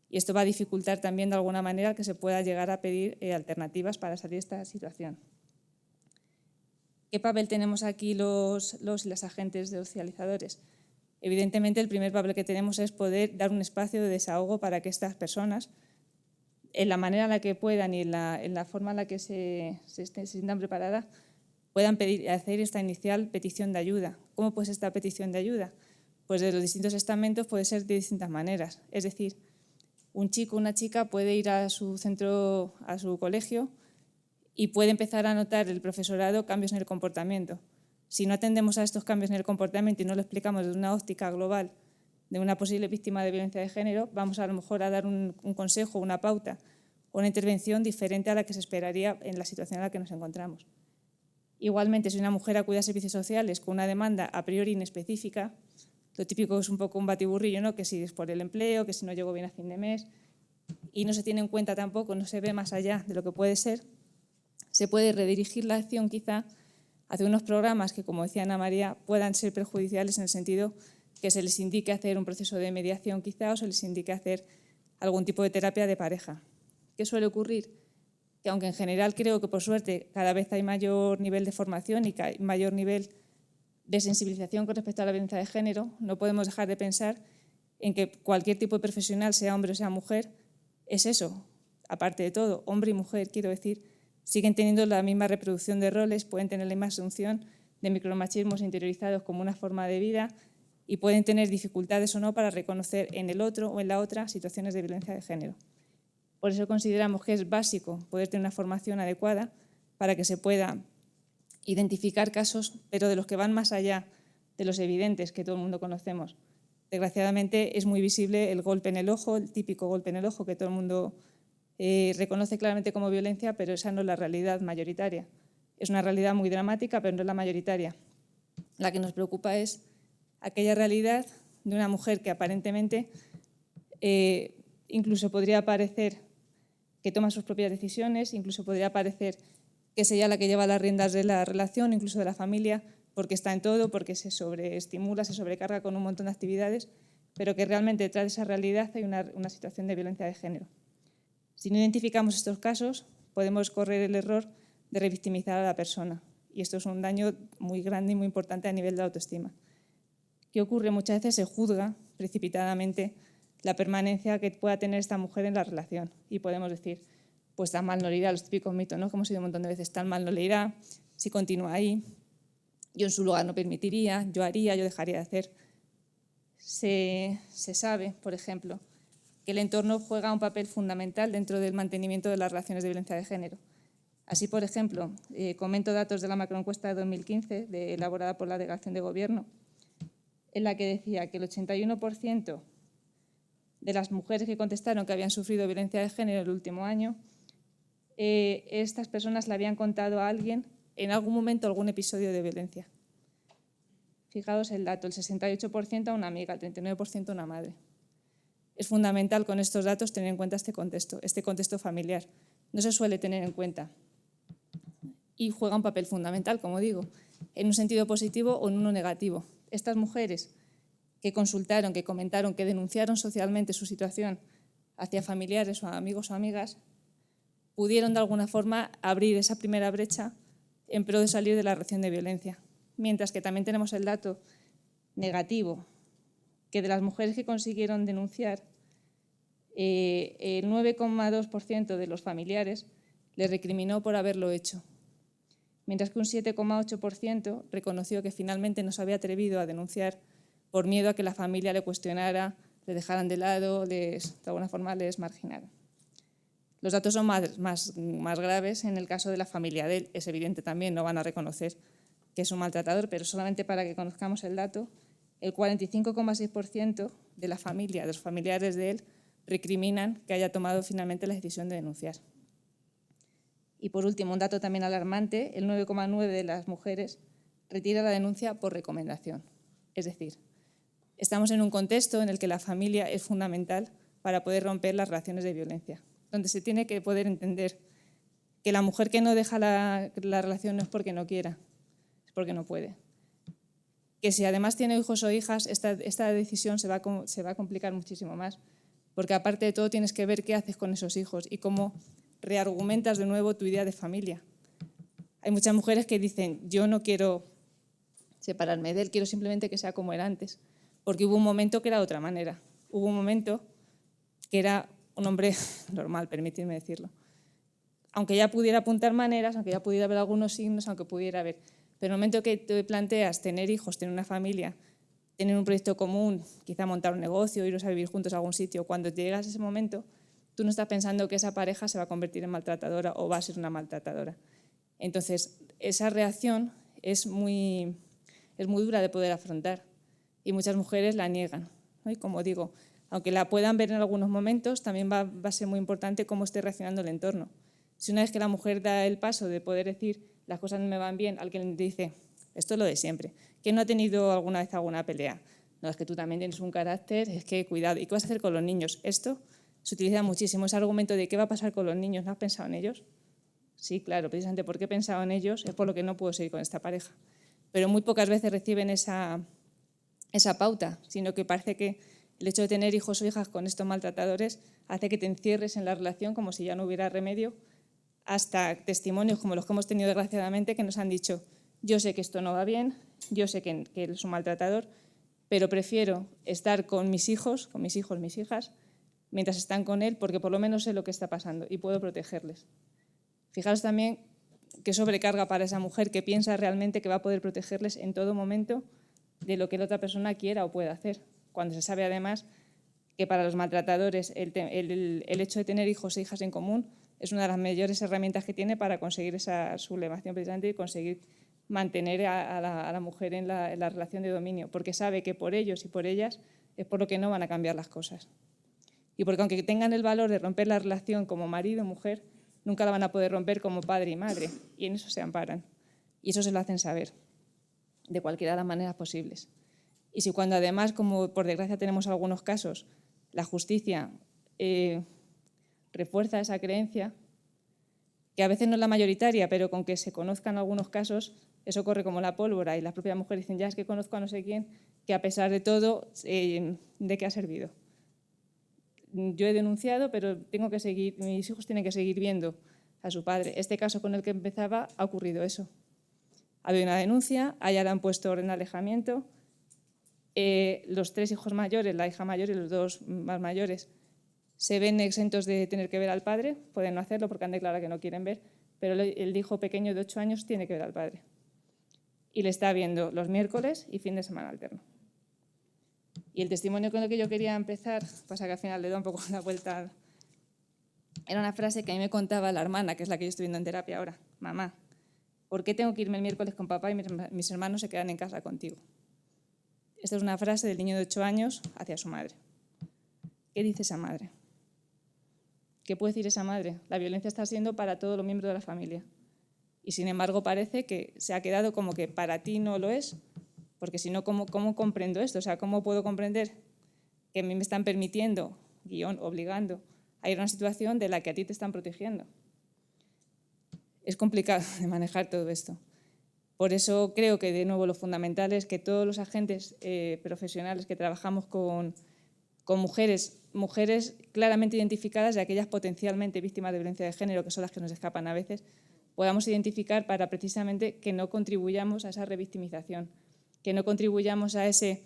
Y esto va a dificultar también de alguna manera que se pueda llegar a pedir alternativas para salir de esta situación. ¿Qué papel tenemos aquí los y las agentes socializadores? Evidentemente, el primer papel que tenemos es poder dar un espacio de desahogo para que estas personas, en la manera en la que puedan y en la forma en la que se sientan preparadas, puedan hacer esta inicial petición de ayuda. ¿Cómo puede ser esta petición de ayuda? Pues de los distintos estamentos puede ser de distintas maneras. Es decir, un chico o una chica puede ir a su centro, a su colegio, y puede empezar a notar el profesorado cambios en el comportamiento. Si no atendemos a estos cambios en el comportamiento y no lo explicamos desde una óptica global de una posible víctima de violencia de género, vamos a lo mejor a dar un consejo, una pauta, una intervención diferente a la que se esperaría en la situación en la que nos encontramos. Igualmente, si una mujer acude a servicios sociales con una demanda a priori inespecífica, lo típico es un poco un batiburrillo, ¿no? Que si es por el empleo, que si no llego bien a fin de mes, y no se tiene en cuenta tampoco, no se ve más allá de lo que puede ser, se puede redirigir la acción quizá hacia unos programas que, como decía Ana María, puedan ser perjudiciales en el sentido que se les indique hacer un proceso de mediación quizá o se les indique hacer algún tipo de terapia de pareja. ¿Qué suele ocurrir? Que aunque en general creo que por suerte cada vez hay mayor nivel de formación y que hay mayor nivel de sensibilización con respecto a la violencia de género, no podemos dejar de pensar en que cualquier tipo de profesional, sea hombre o sea mujer, es eso. Aparte de todo, hombre y mujer, quiero decir, siguen teniendo la misma reproducción de roles, pueden tener la misma asunción de micromachismos interiorizados como una forma de vida y pueden tener dificultades o no para reconocer en el otro o en la otra situaciones de violencia de género. Por eso consideramos que es básico poder tener una formación adecuada para que se pueda identificar casos, pero de los que van más allá de los evidentes que todo el mundo conocemos. Desgraciadamente es muy visible el golpe en el ojo, el típico golpe en el ojo que todo el mundo reconoce claramente como violencia, pero esa no es la realidad mayoritaria. Es una realidad muy dramática, pero no es la mayoritaria. La que nos preocupa es aquella realidad de una mujer que aparentemente incluso podría parecer que toma sus propias decisiones, incluso podría parecer que es ella la que lleva las riendas de la relación, incluso de la familia, porque está en todo, porque se sobreestimula, se sobrecarga con un montón de actividades, pero que realmente detrás de esa realidad hay una situación de violencia de género. Si no identificamos estos casos, podemos correr el error de revictimizar a la persona. Y esto es un daño muy grande y muy importante a nivel de la autoestima. ¿Qué ocurre? Muchas veces se juzga precipitadamente la permanencia que pueda tener esta mujer en la relación. Y podemos decir, pues tan mal no le irá, los típicos mitos, ¿no? Que hemos oído un montón de veces, tan mal no le irá, si continúa ahí, yo en su lugar no permitiría, yo haría, yo dejaría de hacer. Se sabe, por ejemplo, que el entorno juega un papel fundamental dentro del mantenimiento de las relaciones de violencia de género. Así, por ejemplo, comento datos de la macroencuesta de 2015, elaborada por la Delegación de Gobierno, en la que decía que el 81% de las mujeres que contestaron que habían sufrido violencia de género el último año, estas personas le habían contado a alguien en algún momento algún episodio de violencia. Fijaos el dato, el 68% a una amiga, el 39% a una madre. Es fundamental con estos datos tener en cuenta este contexto familiar. No se suele tener en cuenta y juega un papel fundamental, como digo, en un sentido positivo o en uno negativo. Estas mujeres que consultaron, que comentaron, que denunciaron socialmente su situación hacia familiares o amigos o amigas, pudieron de alguna forma abrir esa primera brecha en pro de salir de la relación de violencia. Mientras que también tenemos el dato negativo, que de las mujeres que consiguieron denunciar, el 9,2% de los familiares le recriminó por haberlo hecho, mientras que un 7,8% reconoció que finalmente no se había atrevido a denunciar por miedo a que la familia le cuestionara, le dejaran de lado, de alguna forma les marginara. Los datos son más graves en el caso de la familia de él. Es evidente también, no van a reconocer que es un maltratador, pero solamente para que conozcamos el dato, el 45,6% de la familia, de los familiares de él, recriminan que haya tomado finalmente la decisión de denunciar. Y por último, un dato también alarmante, el 9,9% de las mujeres retira la denuncia por recomendación. Es decir, estamos en un contexto en el que la familia es fundamental para poder romper las relaciones de violencia, donde se tiene que poder entender que la mujer que no deja la relación no es porque no quiera, es porque no puede. Que si además tiene hijos o hijas, esta decisión se va a complicar muchísimo más, porque aparte de todo tienes que ver qué haces con esos hijos y cómo reargumentas de nuevo tu idea de familia. Hay muchas mujeres que dicen, yo no quiero separarme de él, quiero simplemente que sea como era antes, porque hubo un momento que era de otra manera. Hubo un momento que era un hombre normal, permitidme decirlo. Aunque ya pudiera apuntar maneras, aunque ya pudiera ver algunos signos, aunque pudiera ver. Pero en el momento que te planteas tener hijos, tener una familia, tener un proyecto común, quizá montar un negocio, iros a vivir juntos a algún sitio, cuando te llegas a ese momento, tú no estás pensando que esa pareja se va a convertir en maltratadora o va a ser una maltratadora. Entonces, esa reacción es muy dura de poder afrontar y muchas mujeres la niegan, ¿no? Y como digo, aunque la puedan ver en algunos momentos, también va a ser muy importante cómo esté reaccionando el entorno. Si una vez que la mujer da el paso de poder decir las cosas no me van bien, alguien dice, esto es lo de siempre, ¿quién no ha tenido alguna vez alguna pelea? No, es que tú también tienes un carácter, es que cuidado, ¿y qué vas a hacer con los niños? Esto se utiliza muchísimo, ese argumento de qué va a pasar con los niños, ¿no has pensado en ellos? Sí, claro, precisamente porque he pensado en ellos es por lo que no puedo seguir con esta pareja. Pero muy pocas veces reciben esa pauta, sino que parece que el hecho de tener hijos o hijas con estos maltratadores hace que te encierres en la relación como si ya no hubiera remedio, hasta testimonios como los que hemos tenido desgraciadamente que nos han dicho, yo sé que esto no va bien, yo sé que él es un maltratador, pero prefiero estar con mis hijos, mis hijas, mientras están con él, porque por lo menos sé lo que está pasando y puedo protegerles. Fijaos también qué sobrecarga para esa mujer que piensa realmente que va a poder protegerles en todo momento de lo que la otra persona quiera o pueda hacer, cuando se sabe además que para los maltratadores el hecho de tener hijos e hijas en común es una de las mayores herramientas que tiene para conseguir esa sublevación precisamente y conseguir mantener a la mujer en la relación de dominio, porque sabe que por ellos y por ellas es por lo que no van a cambiar las cosas. Y porque aunque tengan el valor de romper la relación como marido o mujer, nunca la van a poder romper como padre y madre, y en eso se amparan. Y eso se lo hacen saber, de cualquiera de las maneras posibles. Y si cuando además, como por desgracia tenemos algunos casos, la justicia refuerza esa creencia, que a veces no es la mayoritaria, pero con que se conozcan algunos casos, eso corre como la pólvora y las propias mujeres dicen, ya es que conozco a no sé quién, que a pesar de todo, ¿de qué ha servido? Yo he denunciado, pero mis hijos tienen que seguir viendo a su padre. Este caso con el que empezaba ha ocurrido eso. Ha habido una denuncia, a ella le han puesto orden de alejamiento, los 3 hijos mayores, la hija mayor y los 2 más mayores, se ven exentos de tener que ver al padre, pueden no hacerlo porque han declarado que no quieren ver, pero el hijo pequeño de 8 años tiene que ver al padre. Y le está viendo los miércoles y fin de semana alterno. Y el testimonio con el que yo quería empezar, pasa que al final le doy un poco la vuelta, era una frase que a mí me contaba la hermana, que es la que yo estoy viendo en terapia ahora. Mamá, ¿por qué tengo que irme el miércoles con papá y mis hermanos se quedan en casa contigo? Esta es una frase del niño de 8 años hacia su madre. ¿Qué dice esa madre? ¿Qué puede decir esa madre? La violencia está siendo para todos los miembros de la familia. Y sin embargo parece que se ha quedado como que para ti no lo es, porque si no, ¿cómo comprendo esto? O sea, ¿cómo puedo comprender que a mí me están permitiendo, obligando, a ir a una situación de la que a ti te están protegiendo? Es complicado de manejar todo esto. Por eso creo que, de nuevo, lo fundamental es que todos los agentes profesionales que trabajamos con mujeres claramente identificadas y aquellas potencialmente víctimas de violencia de género, que son las que nos escapan a veces, podamos identificar para precisamente que no contribuyamos a esa revictimización, que no contribuyamos a ese,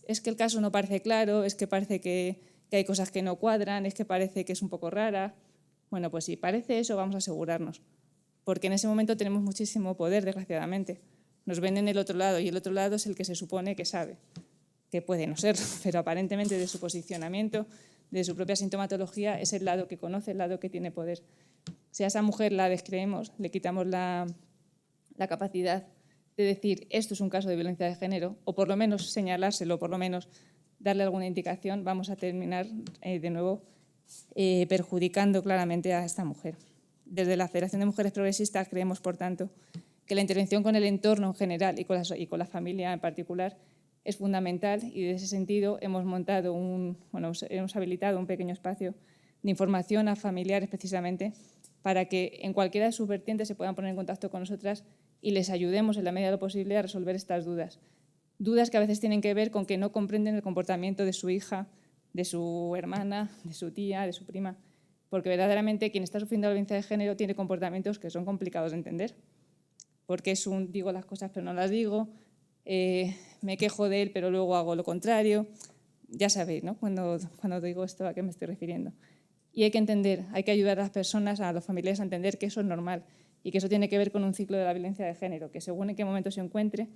es que el caso no parece claro, es que parece que hay cosas que no cuadran, es que parece que es un poco rara. Bueno, pues si parece eso, vamos a asegurarnos, porque en ese momento tenemos muchísimo poder, desgraciadamente. Nos ven en el otro lado y el otro lado es el que se supone que sabe, que puede no serlo, pero aparentemente de su posicionamiento, de su propia sintomatología, es el lado que conoce, el lado que tiene poder. Si a esa mujer la descreemos, le quitamos la capacidad de decir esto es un caso de violencia de género, o por lo menos señalárselo, por lo menos darle alguna indicación, vamos a terminar de nuevo perjudicando claramente a esta mujer. Desde la Federación de Mujeres Progresistas creemos, por tanto, que la intervención con el entorno en general y con la familia en particular es fundamental, y en ese sentido hemos habilitado un pequeño espacio de información a familiares precisamente para que en cualquiera de sus vertientes se puedan poner en contacto con nosotras y les ayudemos en la medida de lo posible a resolver estas dudas. Dudas que a veces tienen que ver con que no comprenden el comportamiento de su hija, de su hermana, de su tía, de su prima, porque verdaderamente quien está sufriendo la violencia de género tiene comportamientos que son complicados de entender, porque es un digo las cosas pero no las digo, me quejo de él pero luego hago lo contrario. Ya sabéis, ¿no? Cuando digo esto, ¿a qué me estoy refiriendo? Y hay que entender, hay que ayudar a las personas, a los familiares a entender que eso es normal y que eso tiene que ver con un ciclo de la violencia de género, que según en qué momento se encuentre,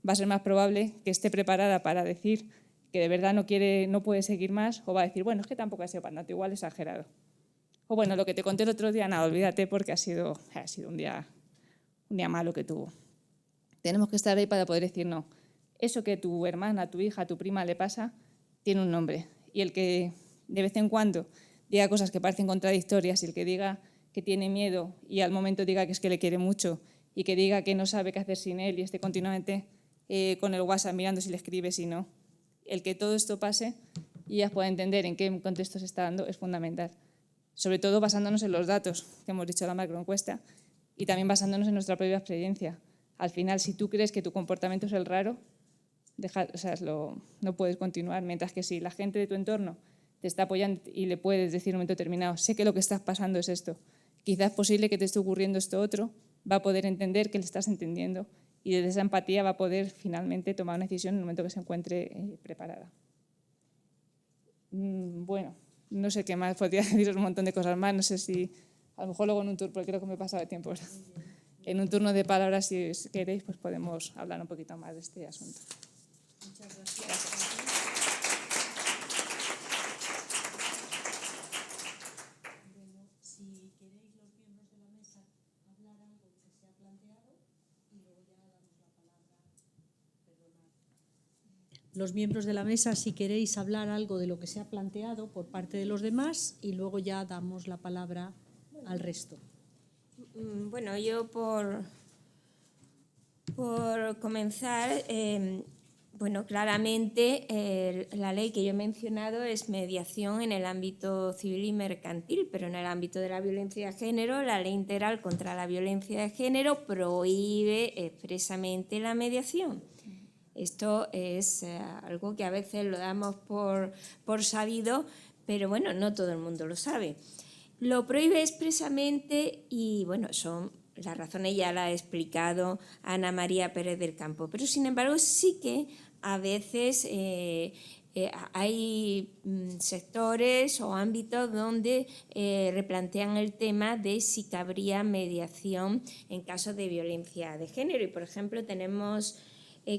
va a ser más probable que esté preparada para decir que de verdad no puede seguir más, o va a decir, bueno, es que tampoco ha sido para tanto, igual exagerado. O bueno, lo que te conté el otro día, nada, olvídate porque ha sido un día malo que tuvo. Tenemos que estar ahí para poder decir no. Eso que tu hermana, tu hija, tu prima le pasa, tiene un nombre. Y el que de vez en cuando diga cosas que parecen contradictorias, y el que diga que tiene miedo y al momento diga que es que le quiere mucho y que diga que no sabe qué hacer sin él y esté continuamente con el WhatsApp mirando si le escribe, si no. El que todo esto pase y ellas puedan entender en qué contexto se está dando es fundamental. Sobre todo basándonos en los datos que hemos dicho en la macroencuesta y también basándonos en nuestra propia experiencia. Al final, si tú crees que tu comportamiento es el raro, no puedes continuar, mientras que si la gente de tu entorno te está apoyando y le puedes decir en un momento determinado, sé que lo que estás pasando es esto, quizás es posible que te esté ocurriendo esto otro, va a poder entender que le estás entendiendo y desde esa empatía va a poder finalmente tomar una decisión en el momento que se encuentre preparada. Bueno, no sé qué más, podría deciros un montón de cosas más, no sé si a lo mejor luego en un turno, porque creo que me he pasado de tiempo. En un turno de palabras, si queréis, pues podemos hablar un poquito más de este asunto. Muchas gracias. Bueno, si queréis los miembros de la mesa hablar algo que se ha planteado y luego ya damos la palabra. Perdonad. Los miembros de la mesa, si queréis hablar algo de lo que se ha planteado por parte de los demás y luego ya damos la palabra al resto. Bueno, yo por comenzar, claramente la ley que yo he mencionado es mediación en el ámbito civil y mercantil, pero en el ámbito de la violencia de género, la Ley Integral contra la Violencia de Género prohíbe expresamente la mediación. Esto es algo que a veces lo damos por sabido, pero bueno, no todo el mundo lo sabe. Lo prohíbe expresamente y, bueno, las razones ya las ha explicado Ana María Pérez del Campo, pero sin embargo sí que a veces hay sectores o ámbitos donde replantean el tema de si cabría mediación en casos de violencia de género. Y, por ejemplo, tenemos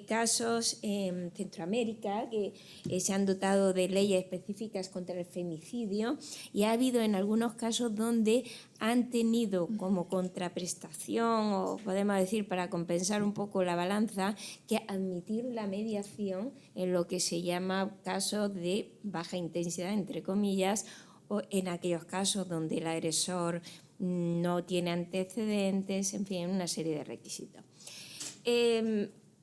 casos en Centroamérica que se han dotado de leyes específicas contra el femicidio y ha habido en algunos casos donde han tenido como contraprestación o podemos decir para compensar un poco la balanza que admitir la mediación en lo que se llama casos de baja intensidad, entre comillas, o en aquellos casos donde el agresor no tiene antecedentes, en fin, una serie de requisitos.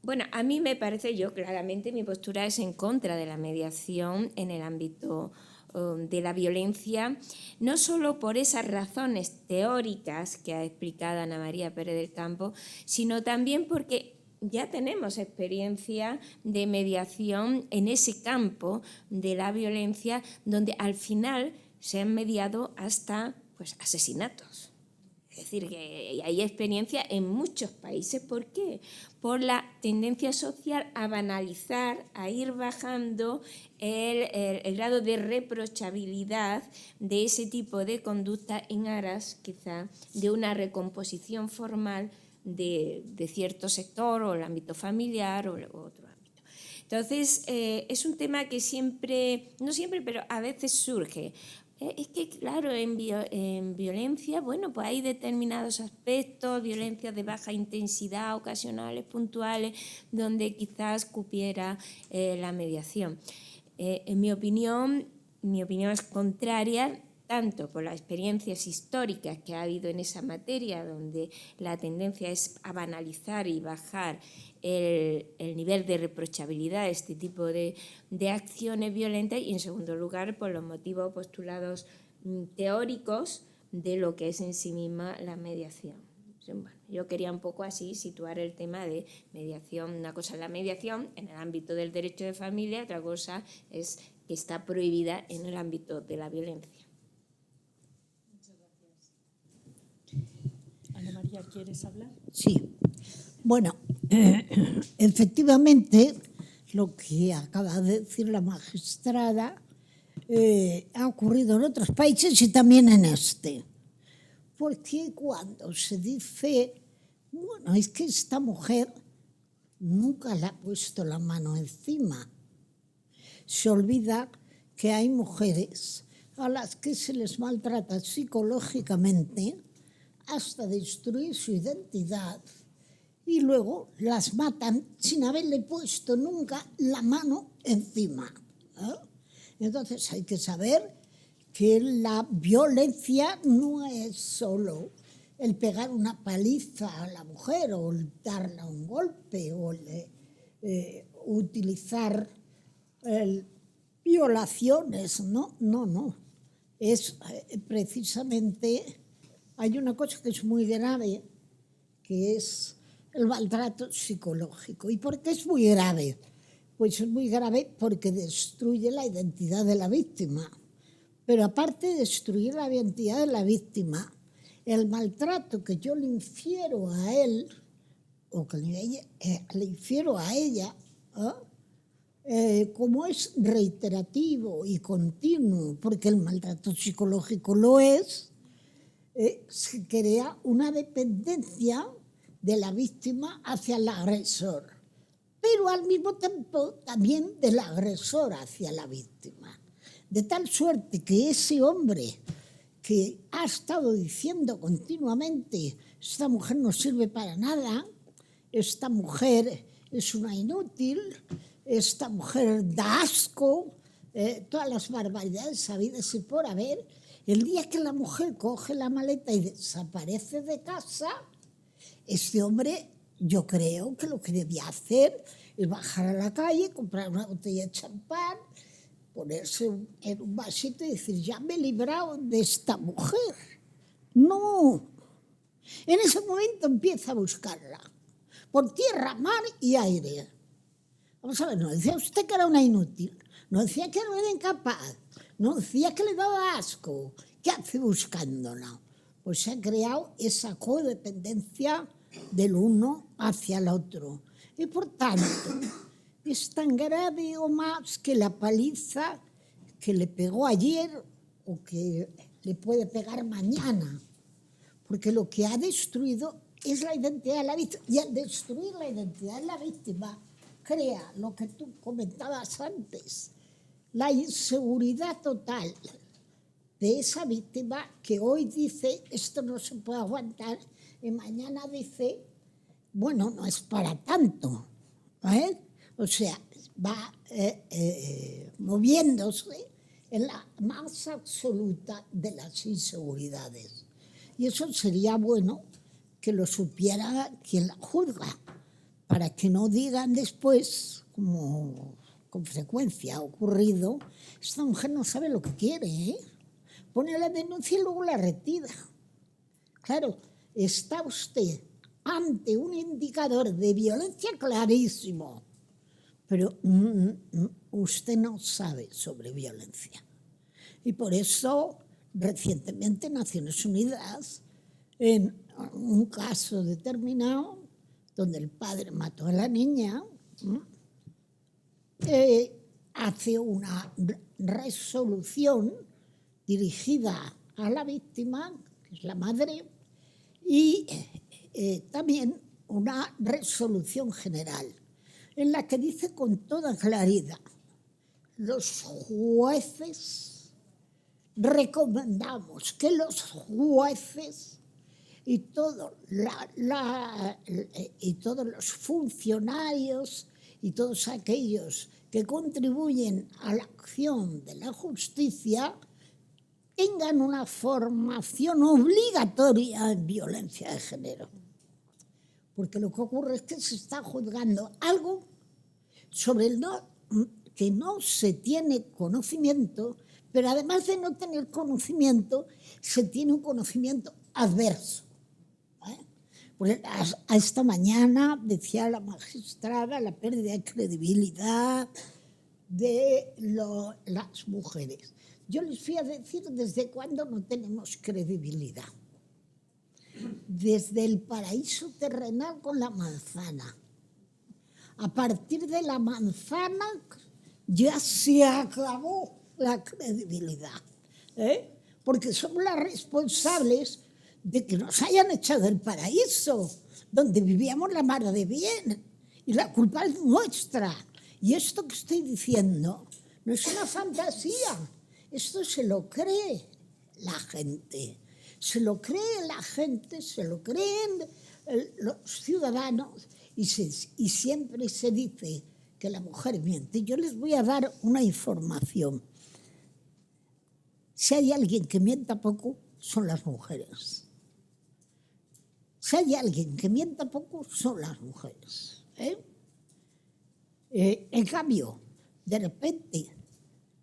Bueno, a mí me parece, yo claramente mi postura es en contra de la mediación en el ámbito de la violencia, no solo por esas razones teóricas que ha explicado Ana María Pérez del Campo, sino también porque ya tenemos experiencia de mediación en ese campo de la violencia donde al final se han mediado hasta asesinatos. Es decir, que hay experiencia en muchos países. ¿Por qué? Por la tendencia social a banalizar, a ir bajando el grado de reprochabilidad de ese tipo de conducta en aras, quizá, de una recomposición formal de cierto sector o el ámbito familiar o otro ámbito. Entonces, es un tema que siempre, no siempre, pero a veces surge Es que, claro, en violencia, bueno, pues hay determinados aspectos, violencias de baja intensidad, ocasionales, puntuales, donde quizás cupiera la mediación. En mi opinión es contraria, tanto por las experiencias históricas que ha habido en esa materia, donde la tendencia es a banalizar y bajar el nivel de reprochabilidad de este tipo de acciones violentas, y en segundo lugar por los motivos postulados teóricos de lo que es en sí misma la mediación. Bueno, yo quería un poco así situar el tema de mediación. Una cosa es la mediación en el ámbito del derecho de familia, otra cosa es que está prohibida en el ámbito de la violencia. Muchas gracias. Ana María, ¿quieres hablar? Sí. Bueno, efectivamente, lo que acaba de decir la magistrada ha ocurrido en otros países y también en este. Porque cuando se dice, bueno, es que esta mujer nunca le ha puesto la mano encima, se olvida que hay mujeres a las que se les maltrata psicológicamente hasta destruir su identidad y luego las matan sin haberle puesto nunca la mano encima. Entonces hay que saber que la violencia no es solo el pegar una paliza a la mujer o el darle un golpe o utilizar violaciones, no. Es precisamente, hay una cosa que es muy grave, que es el maltrato psicológico. ¿Y por qué es muy grave? Pues es muy grave porque destruye la identidad de la víctima. Pero aparte de destruir la identidad de la víctima, el maltrato que yo le infiero a él o que le infiero a ella, como es reiterativo y continuo, porque el maltrato psicológico lo es, se crea una dependencia de la víctima hacia el agresor, pero al mismo tiempo también del agresor hacia la víctima. De tal suerte que ese hombre que ha estado diciendo continuamente esta mujer no sirve para nada, esta mujer es una inútil, esta mujer da asco, todas las barbaridades habidas y por haber, el día que la mujer coge la maleta y desaparece de casa, este hombre, yo creo que lo que debía hacer es bajar a la calle, comprar una botella de champán, ponerse en un vasito y decir, ya me he librado de esta mujer. No. En ese momento empieza a buscarla, por tierra, mar y aire. Vamos a ver, no decía usted que era una inútil, no decía que era una incapaz, no decía que le daba asco. ¿Qué hace buscándola? Pues se ha creado esa codependencia del uno hacia el otro. Y por tanto, es tan grave o más que la paliza que le pegó ayer o que le puede pegar mañana. Porque lo que ha destruido es la identidad de la víctima. Y al destruir la identidad de la víctima, crea lo que tú comentabas antes, la inseguridad total de esa víctima que hoy dice, esto no se puede aguantar, y mañana dice, bueno, no es para tanto. O sea, va moviéndose en la más absoluta de las inseguridades. Y eso sería bueno que lo supiera quien la juzga, para que no digan después, como con frecuencia ha ocurrido, esta mujer no sabe lo que quiere, pone la denuncia y luego la retira. Claro, está usted ante un indicador de violencia clarísimo, pero usted no sabe sobre violencia. Y por eso, recientemente, Naciones Unidas, en un caso determinado, donde el padre mató a la niña, hace una resolución dirigida a la víctima, que es la madre, y también una resolución general en la que dice con toda claridad, los jueces recomendamos que los jueces y todos los funcionarios y todos aquellos que contribuyen a la acción de la justicia tengan una formación obligatoria en violencia de género. Porque lo que ocurre es que se está juzgando algo sobre que no se tiene conocimiento, pero además de no tener conocimiento, se tiene un conocimiento adverso. Pues esta mañana decía la magistrada la pérdida de credibilidad de las mujeres. Yo les voy a decir desde cuándo no tenemos credibilidad. Desde el paraíso terrenal con la manzana. A partir de la manzana ya se acabó la credibilidad, porque somos las responsables de que nos hayan echado del paraíso, donde vivíamos la mar de bien, y la culpa es nuestra. Y esto que estoy diciendo no es una fantasía, esto se lo cree la gente. Se lo cree la gente, se lo creen los ciudadanos y siempre se dice que la mujer miente. Yo les voy a dar una información. Si hay alguien que mienta poco, son las mujeres. Si hay alguien que mienta poco, son las mujeres. En cambio, de repente,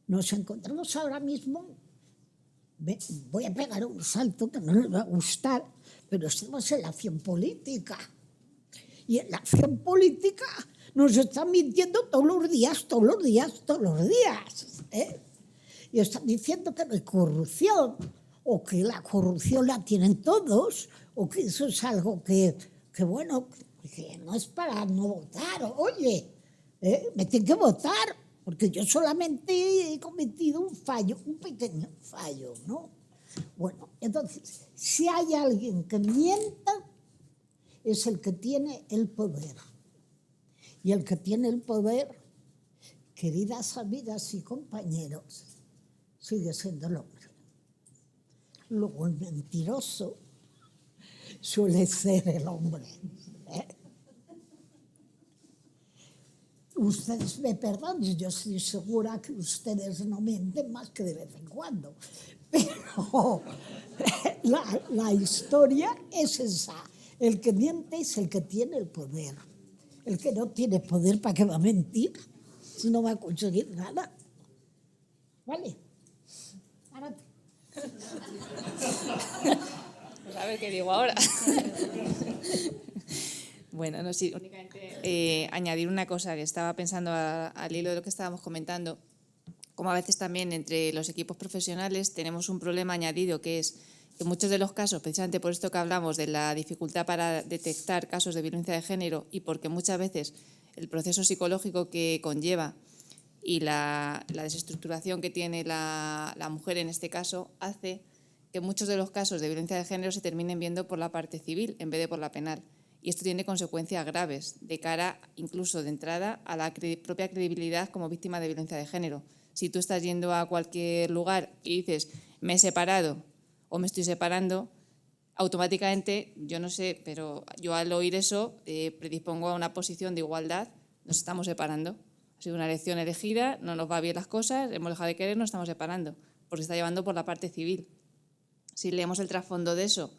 nos encontramos ahora mismo, voy a pegar un salto que no les va a gustar, pero estamos en la acción política. Y en la acción política nos están mintiendo todos los días. Y están diciendo que no hay corrupción, o que la corrupción la tienen todos, o que eso es algo que bueno, que no es para no votar. Oye, me tienen que votar, porque yo solamente he cometido un fallo, un pequeño fallo, ¿no? Bueno, entonces, si hay alguien que mienta, es el que tiene el poder. Y el que tiene el poder, queridas amigas y compañeros, sigue siendo el hombre. Luego el mentiroso suele ser el hombre. Ustedes me perdonen, yo estoy segura que ustedes no mienten más que de vez en cuando. Pero la historia es esa. El que miente es el que tiene el poder. El que no tiene poder, ¿para qué va a mentir? Si no va a conseguir nada. ¿Vale? Párate. Pues a ver qué digo ahora. Bueno, no, sí, únicamente añadir una cosa que estaba pensando al hilo de lo que estábamos comentando, como a veces también entre los equipos profesionales tenemos un problema añadido, que es que en muchos de los casos, precisamente por esto que hablamos de la dificultad para detectar casos de violencia de género y porque muchas veces el proceso psicológico que conlleva y la desestructuración que tiene la mujer en este caso hace que muchos de los casos de violencia de género se terminen viendo por la parte civil en vez de por la penal. Y esto tiene consecuencias graves de cara, incluso de entrada, a la propia credibilidad como víctima de violencia de género. Si tú estás yendo a cualquier lugar y dices, me he separado o me estoy separando, automáticamente, yo no sé, pero yo al oír eso predispongo a una posición de igualdad, nos estamos separando. Ha sido una elección elegida, no nos va bien las cosas, hemos dejado de querer, nos estamos separando, porque se está llevando por la parte civil. Si leemos el trasfondo de eso,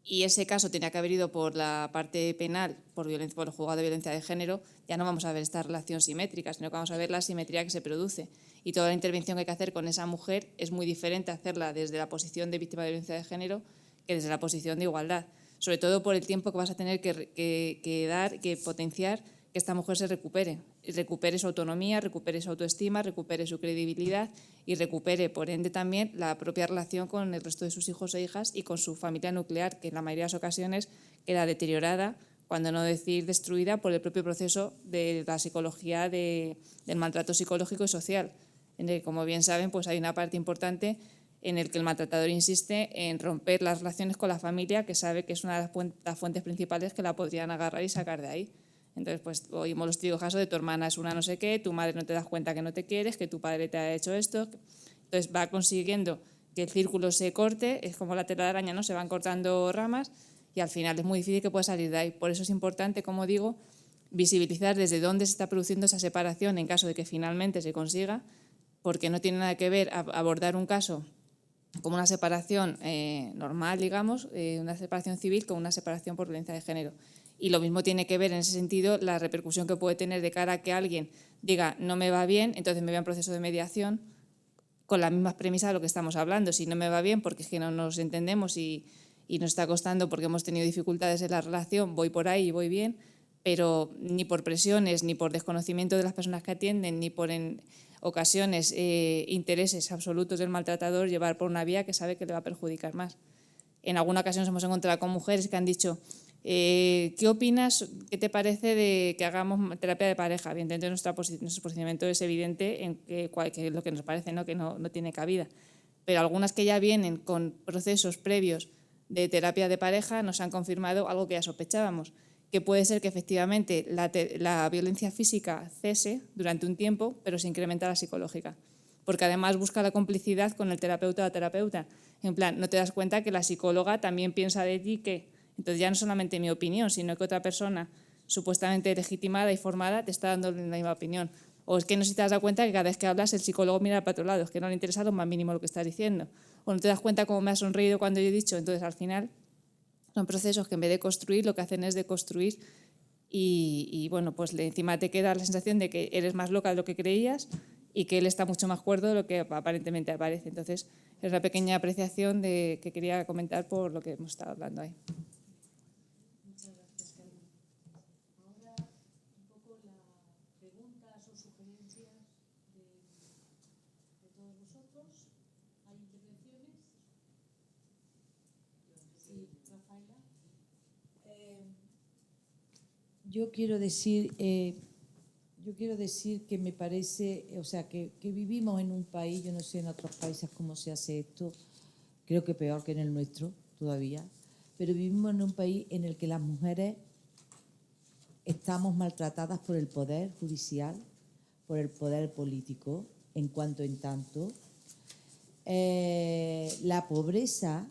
y ese caso tenía que haber ido por la parte penal, por el juzgado de violencia de género, ya no vamos a ver esta relación simétrica, sino que vamos a ver la simetría que se produce. Y toda la intervención que hay que hacer con esa mujer es muy diferente hacerla desde la posición de víctima de violencia de género que desde la posición de igualdad. Sobre todo por el tiempo que vas a tener que dar, que potenciar que esta mujer se recupere su autonomía, recupere su autoestima, recupere su credibilidad y recupere, por ende, también la propia relación con el resto de sus hijos e hijas y con su familia nuclear, que en la mayoría de las ocasiones queda deteriorada, cuando no decir destruida, por el propio proceso de la psicología del maltrato psicológico y social, en el que, como bien saben, pues hay una parte importante en el que el maltratador insiste en romper las relaciones con la familia, que sabe que es una de las fuentes principales que la podrían agarrar y sacar de ahí. Entonces, pues oímos los típicos casos de tu hermana es una no sé qué, tu madre no te das cuenta que no te quieres, que tu padre te ha hecho esto. Entonces va consiguiendo que el círculo se corte, es como la telaraña, ¿no? Se van cortando ramas y al final es muy difícil que pueda salir de ahí. Por eso es importante, como digo, visibilizar desde dónde se está produciendo esa separación en caso de que finalmente se consiga, porque no tiene nada que ver abordar un caso como una separación normal, digamos, una separación civil con una separación por violencia de género. Y lo mismo tiene que ver en ese sentido la repercusión que puede tener de cara a que alguien diga no me va bien, entonces me voy a un proceso de mediación con las mismas premisas de lo que estamos hablando. Si no me va bien porque es que no nos entendemos y nos está costando porque hemos tenido dificultades en la relación, voy por ahí y voy bien, pero ni por presiones, ni por desconocimiento de las personas que atienden, ni por en ocasiones intereses absolutos del maltratador, llevar por una vía que sabe que le va a perjudicar más. En alguna ocasión nos hemos encontrado con mujeres que han dicho ¿qué opinas, qué te parece de que hagamos terapia de pareja? Evidentemente nuestro posicionamiento es evidente en que es lo que nos parece, ¿no? Que no tiene cabida. Pero algunas que ya vienen con procesos previos de terapia de pareja nos han confirmado algo que ya sospechábamos, que puede ser que efectivamente la violencia física cese durante un tiempo, pero se incrementa la psicológica. Porque además busca la complicidad con el terapeuta o la terapeuta. En plan, no te das cuenta que la psicóloga también piensa de ti que... Entonces ya no solamente mi opinión, sino que otra persona supuestamente legitimada y formada te está dando la misma opinión. O es que no sé si te das cuenta que cada vez que hablas el psicólogo mira para otro lado, es que no le interesa lo más mínimo lo que estás diciendo. O no te das cuenta cómo me has sonreído cuando yo he dicho. Entonces al final son procesos que en vez de construir lo que hacen es deconstruir y bueno, pues encima te queda la sensación de que eres más loca de lo que creías y que él está mucho más cuerdo de lo que aparentemente aparece. Entonces es una pequeña apreciación que quería comentar por lo que hemos estado hablando ahí. Yo quiero decir que me parece, o sea, que vivimos en un país, yo no sé en otros países cómo se hace esto, creo que peor que en el nuestro todavía, pero vivimos en un país en el que las mujeres estamos maltratadas por el poder judicial, por el poder político, en cuanto en tanto. La pobreza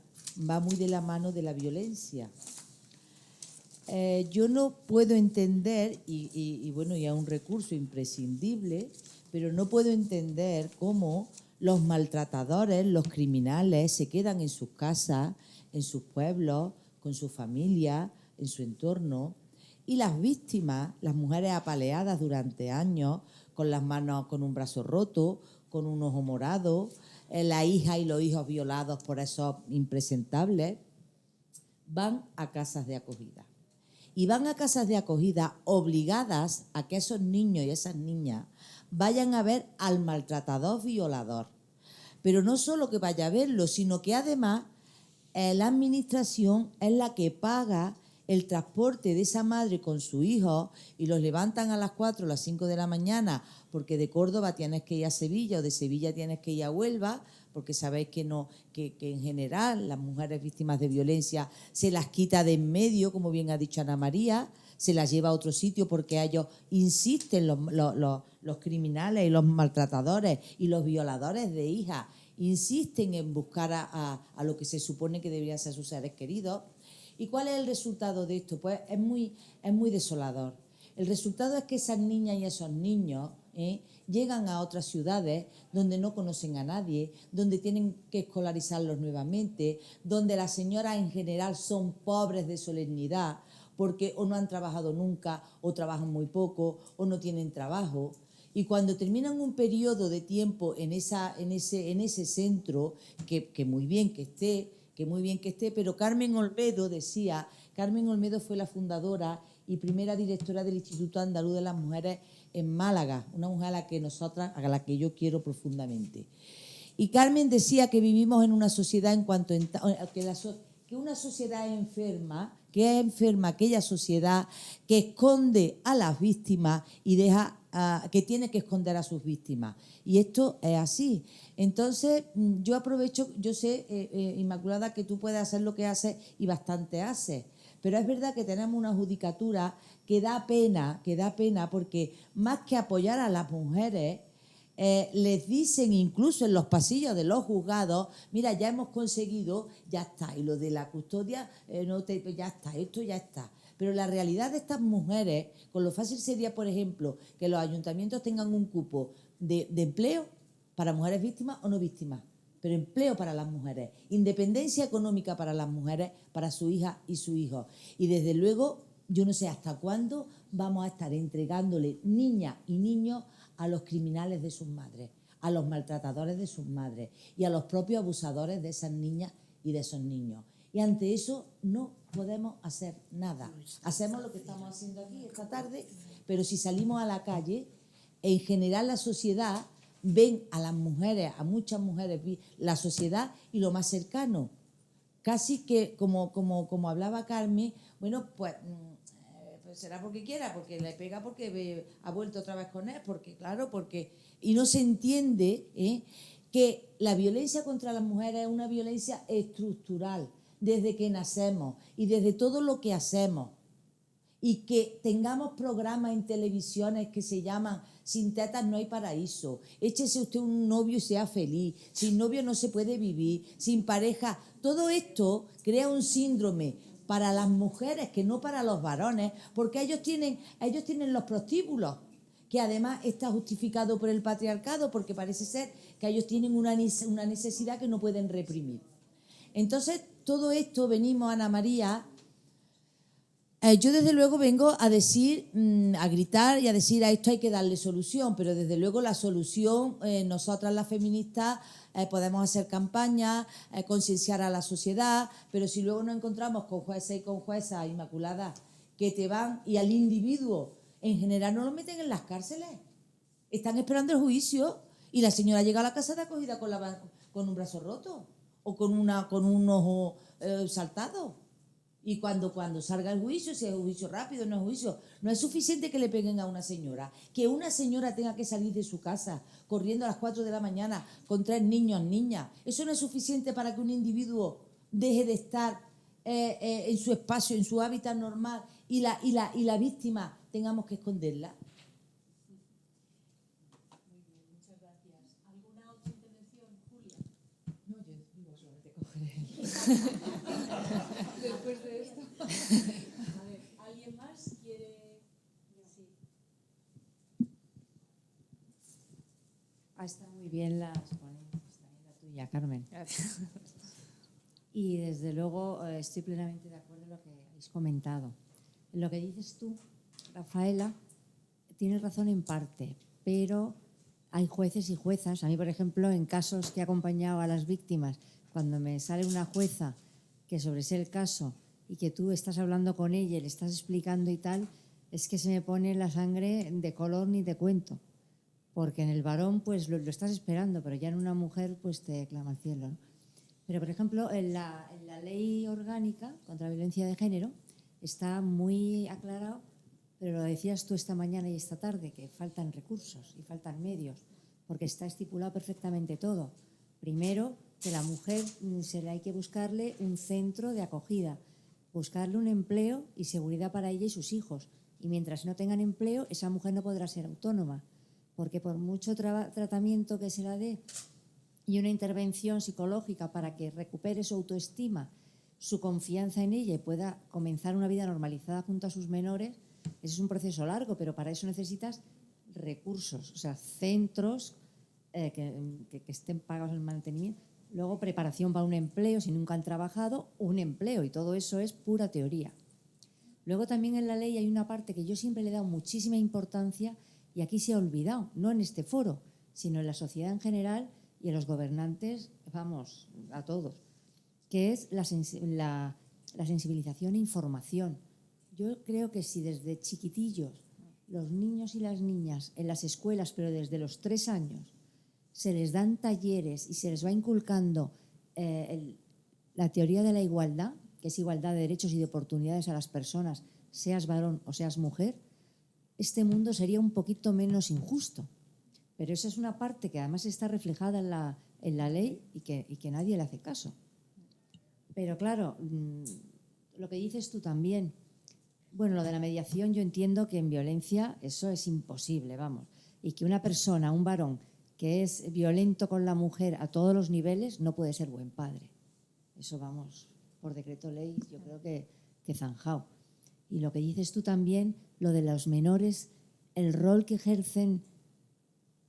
va muy de la mano de la violencia. Yo no puedo entender, y bueno, ya es un recurso imprescindible, pero no puedo entender cómo los maltratadores, los criminales, se quedan en sus casas, en sus pueblos, con su familia, en su entorno, y las víctimas, las mujeres apaleadas durante años, con las manos, con un brazo roto, con un ojo morado, la hija y los hijos violados por esos impresentables, van a casas de acogida. Y van a casas de acogida obligadas a que esos niños y esas niñas vayan a ver al maltratador violador. Pero no solo que vaya a verlo, sino que además la administración es la que paga el transporte de esa madre con su hijo y los levantan a las 4 o las 5 de la mañana porque de Córdoba tienes que ir a Sevilla o de Sevilla tienes que ir a Huelva, porque sabéis que en general las mujeres víctimas de violencia se las quita de en medio, como bien ha dicho Ana María, se las lleva a otro sitio porque ellos insisten, los criminales y los maltratadores y los violadores de hijas, insisten en buscar a lo que se supone que deberían ser sus seres queridos. ¿Y cuál es el resultado de esto? Pues es muy desolador. El resultado es que esas niñas y esos niños llegan a otras ciudades donde no conocen a nadie, donde tienen que escolarizarlos nuevamente, donde las señoras en general son pobres de solemnidad porque o no han trabajado nunca, o trabajan muy poco, o no tienen trabajo. Y cuando terminan un periodo de tiempo en ese centro, que muy bien que esté, pero Carmen Olmedo decía, Carmen Olmedo fue la fundadora y primera directora del Instituto Andaluz de las Mujeres en Málaga, una mujer a la que yo quiero profundamente. Y Carmen decía que vivimos en una sociedad que una sociedad enferma, que es enferma aquella sociedad que esconde a las víctimas y que tiene que esconder a sus víctimas. Y esto es así. Entonces, yo aprovecho, yo sé, Inmaculada, que tú puedes hacer lo que haces y bastante haces. Pero es verdad que tenemos una judicatura que da pena porque más que apoyar a las mujeres, les dicen incluso en los pasillos de los juzgados, mira, ya hemos conseguido, ya está, y lo de la custodia, ya está, esto ya está. Pero la realidad de estas mujeres, con lo fácil sería, por ejemplo, que los ayuntamientos tengan un cupo de empleo para mujeres víctimas o no víctimas, pero empleo para las mujeres, independencia económica para las mujeres, para su hija y su hijo. Y desde luego, yo no sé hasta cuándo vamos a estar entregándole niñas y niños a los criminales de sus madres, a los maltratadores de sus madres y a los propios abusadores de esas niñas y de esos niños. Y ante eso no podemos hacer nada. Hacemos lo que estamos haciendo aquí esta tarde, pero si salimos a la calle, en general la sociedad ven a las mujeres, a muchas mujeres, la sociedad y lo más cercano. Casi que, como hablaba Carmen, bueno, pues será porque quiera, porque le pega, porque ha vuelto otra vez con él, porque claro, porque... Y no se entiende que la violencia contra las mujeres es una violencia estructural, desde que nacemos y desde todo lo que hacemos. Y que tengamos programas en televisiones que se llaman Sin tetas no hay paraíso, échese usted un novio y sea feliz, sin novio no se puede vivir, sin pareja. Todo esto crea un síndrome para las mujeres que no para los varones, porque ellos tienen los prostíbulos, que además está justificado por el patriarcado, porque parece ser que ellos tienen una necesidad que no pueden reprimir. Entonces, todo esto venimos, Ana María... yo desde luego vengo a decir, a gritar y a decir a esto hay que darle solución, pero desde luego la solución, nosotras las feministas podemos hacer campañas, concienciar a la sociedad, pero si luego nos encontramos con jueces y con juezas inmaculadas que te van y al individuo en general no lo meten en las cárceles, están esperando el juicio y la señora llega a la casa de acogida con un brazo roto o con un ojo saltado. Y cuando salga el juicio, si es un juicio rápido, no es juicio, no es suficiente que le peguen a una señora. Que una señora tenga que salir de su casa corriendo a las 4 de la mañana con 3 niños, niñas. Eso no es suficiente para que un individuo deje de estar en su espacio, en su hábitat normal y la víctima tengamos que esconderla. Muy bien, muchas gracias. ¿Alguna otra intervención, Julia? No, yo digo solamente coger Después de esto. A ver, ¿alguien más quiere decir? Ha estado muy bien las ponencias, también la tuya, Carmen. Gracias. Y desde luego estoy plenamente de acuerdo en lo que habéis comentado. En lo que dices tú, Rafaela, tienes razón en parte, pero hay jueces y juezas. A mí, por ejemplo, en casos que he acompañado a las víctimas, cuando me sale una jueza que sobresee el caso y que tú estás hablando con ella y le estás explicando y tal, es que se me pone la sangre de color ni te cuento. Porque en el varón pues lo estás esperando, pero ya en una mujer pues te clama al cielo, ¿no? Pero, por ejemplo, en la ley orgánica contra la violencia de género está muy aclarado, pero lo decías tú esta mañana y esta tarde, que faltan recursos y faltan medios, porque está estipulado perfectamente todo. Primero, que la mujer se le hay que buscarle un centro de acogida, buscarle un empleo y seguridad para ella y sus hijos. Y mientras no tengan empleo, esa mujer no podrá ser autónoma, porque por mucho tratamiento que se la dé y una intervención psicológica para que recupere su autoestima, su confianza en ella y pueda comenzar una vida normalizada junto a sus menores, ese es un proceso largo, pero para eso necesitas recursos, o sea, centros que estén pagados el mantenimiento. Luego, preparación para un empleo, si nunca han trabajado, un empleo, y todo eso es pura teoría. Luego también en la ley hay una parte que yo siempre le he dado muchísima importancia y aquí se ha olvidado, no en este foro, sino en la sociedad en general y en los gobernantes, vamos, a todos, que es la sensibilización e información. Yo creo que si desde chiquitillos los niños y las niñas en las escuelas, pero desde los 3 años, se les dan talleres y se les va inculcando la teoría de la igualdad, que es igualdad de derechos y de oportunidades a las personas, seas varón o seas mujer, este mundo sería un poquito menos injusto. Pero esa es una parte que además está reflejada en la ley y que nadie le hace caso. Pero claro, lo que dices tú también, bueno, lo de la mediación yo entiendo que en violencia eso es imposible, vamos. Y que una persona, un varón, que es violento con la mujer a todos los niveles, no puede ser buen padre. Eso vamos, por decreto ley, yo creo que zanjado. Y lo que dices tú también, lo de los menores, el rol que ejercen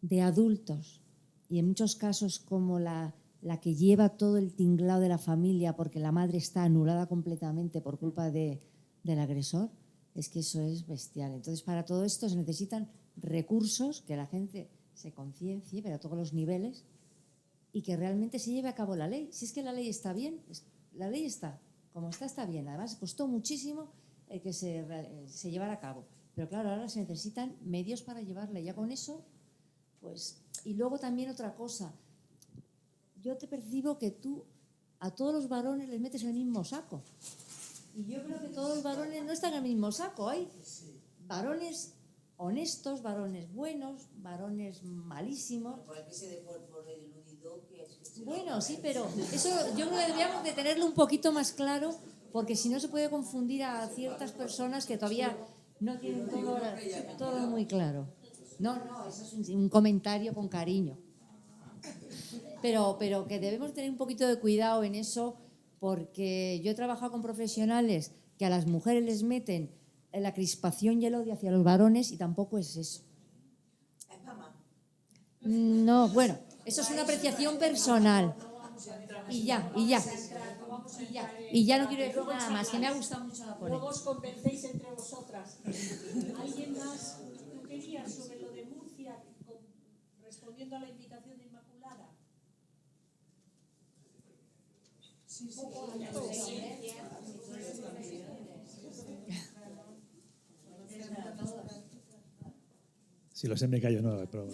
de adultos y en muchos casos como la que lleva todo el tinglado de la familia porque la madre está anulada completamente por culpa del agresor, es que eso es bestial. Entonces, para todo esto se necesitan recursos, que la gente se conciencie, pero a todos los niveles, y que realmente se lleve a cabo la ley. Si es que la ley está bien, la ley está, como está bien. Además, costó muchísimo que se llevara a cabo. Pero claro, ahora se necesitan medios para llevarla. Ya con eso, pues... Y luego también otra cosa. Yo te percibo que tú a todos los varones les metes en el mismo saco. Y yo creo que todos los varones no están en el mismo saco. Hay varones honestos, varones buenos, varones malísimos. Bueno, sí, pero eso yo creo que deberíamos de tenerlo un poquito más claro, porque si no se puede confundir a ciertas personas que todavía no tienen todo muy claro. No, eso es un comentario con cariño. Pero que debemos tener un poquito de cuidado en eso, porque yo he trabajado con profesionales que a las mujeres les meten la crispación y el odio hacia los varones y tampoco es eso. No, bueno, eso es una apreciación personal. Y ya no quiero decir nada más, que me ha gustado mucho la ponencia. Luego os convencéis entre vosotras. ¿Alguien más? ¿Tú querías sobre lo de Murcia, respondiendo a la invitación de Inmaculada? Sí. Si lo sé me callo, no, pero...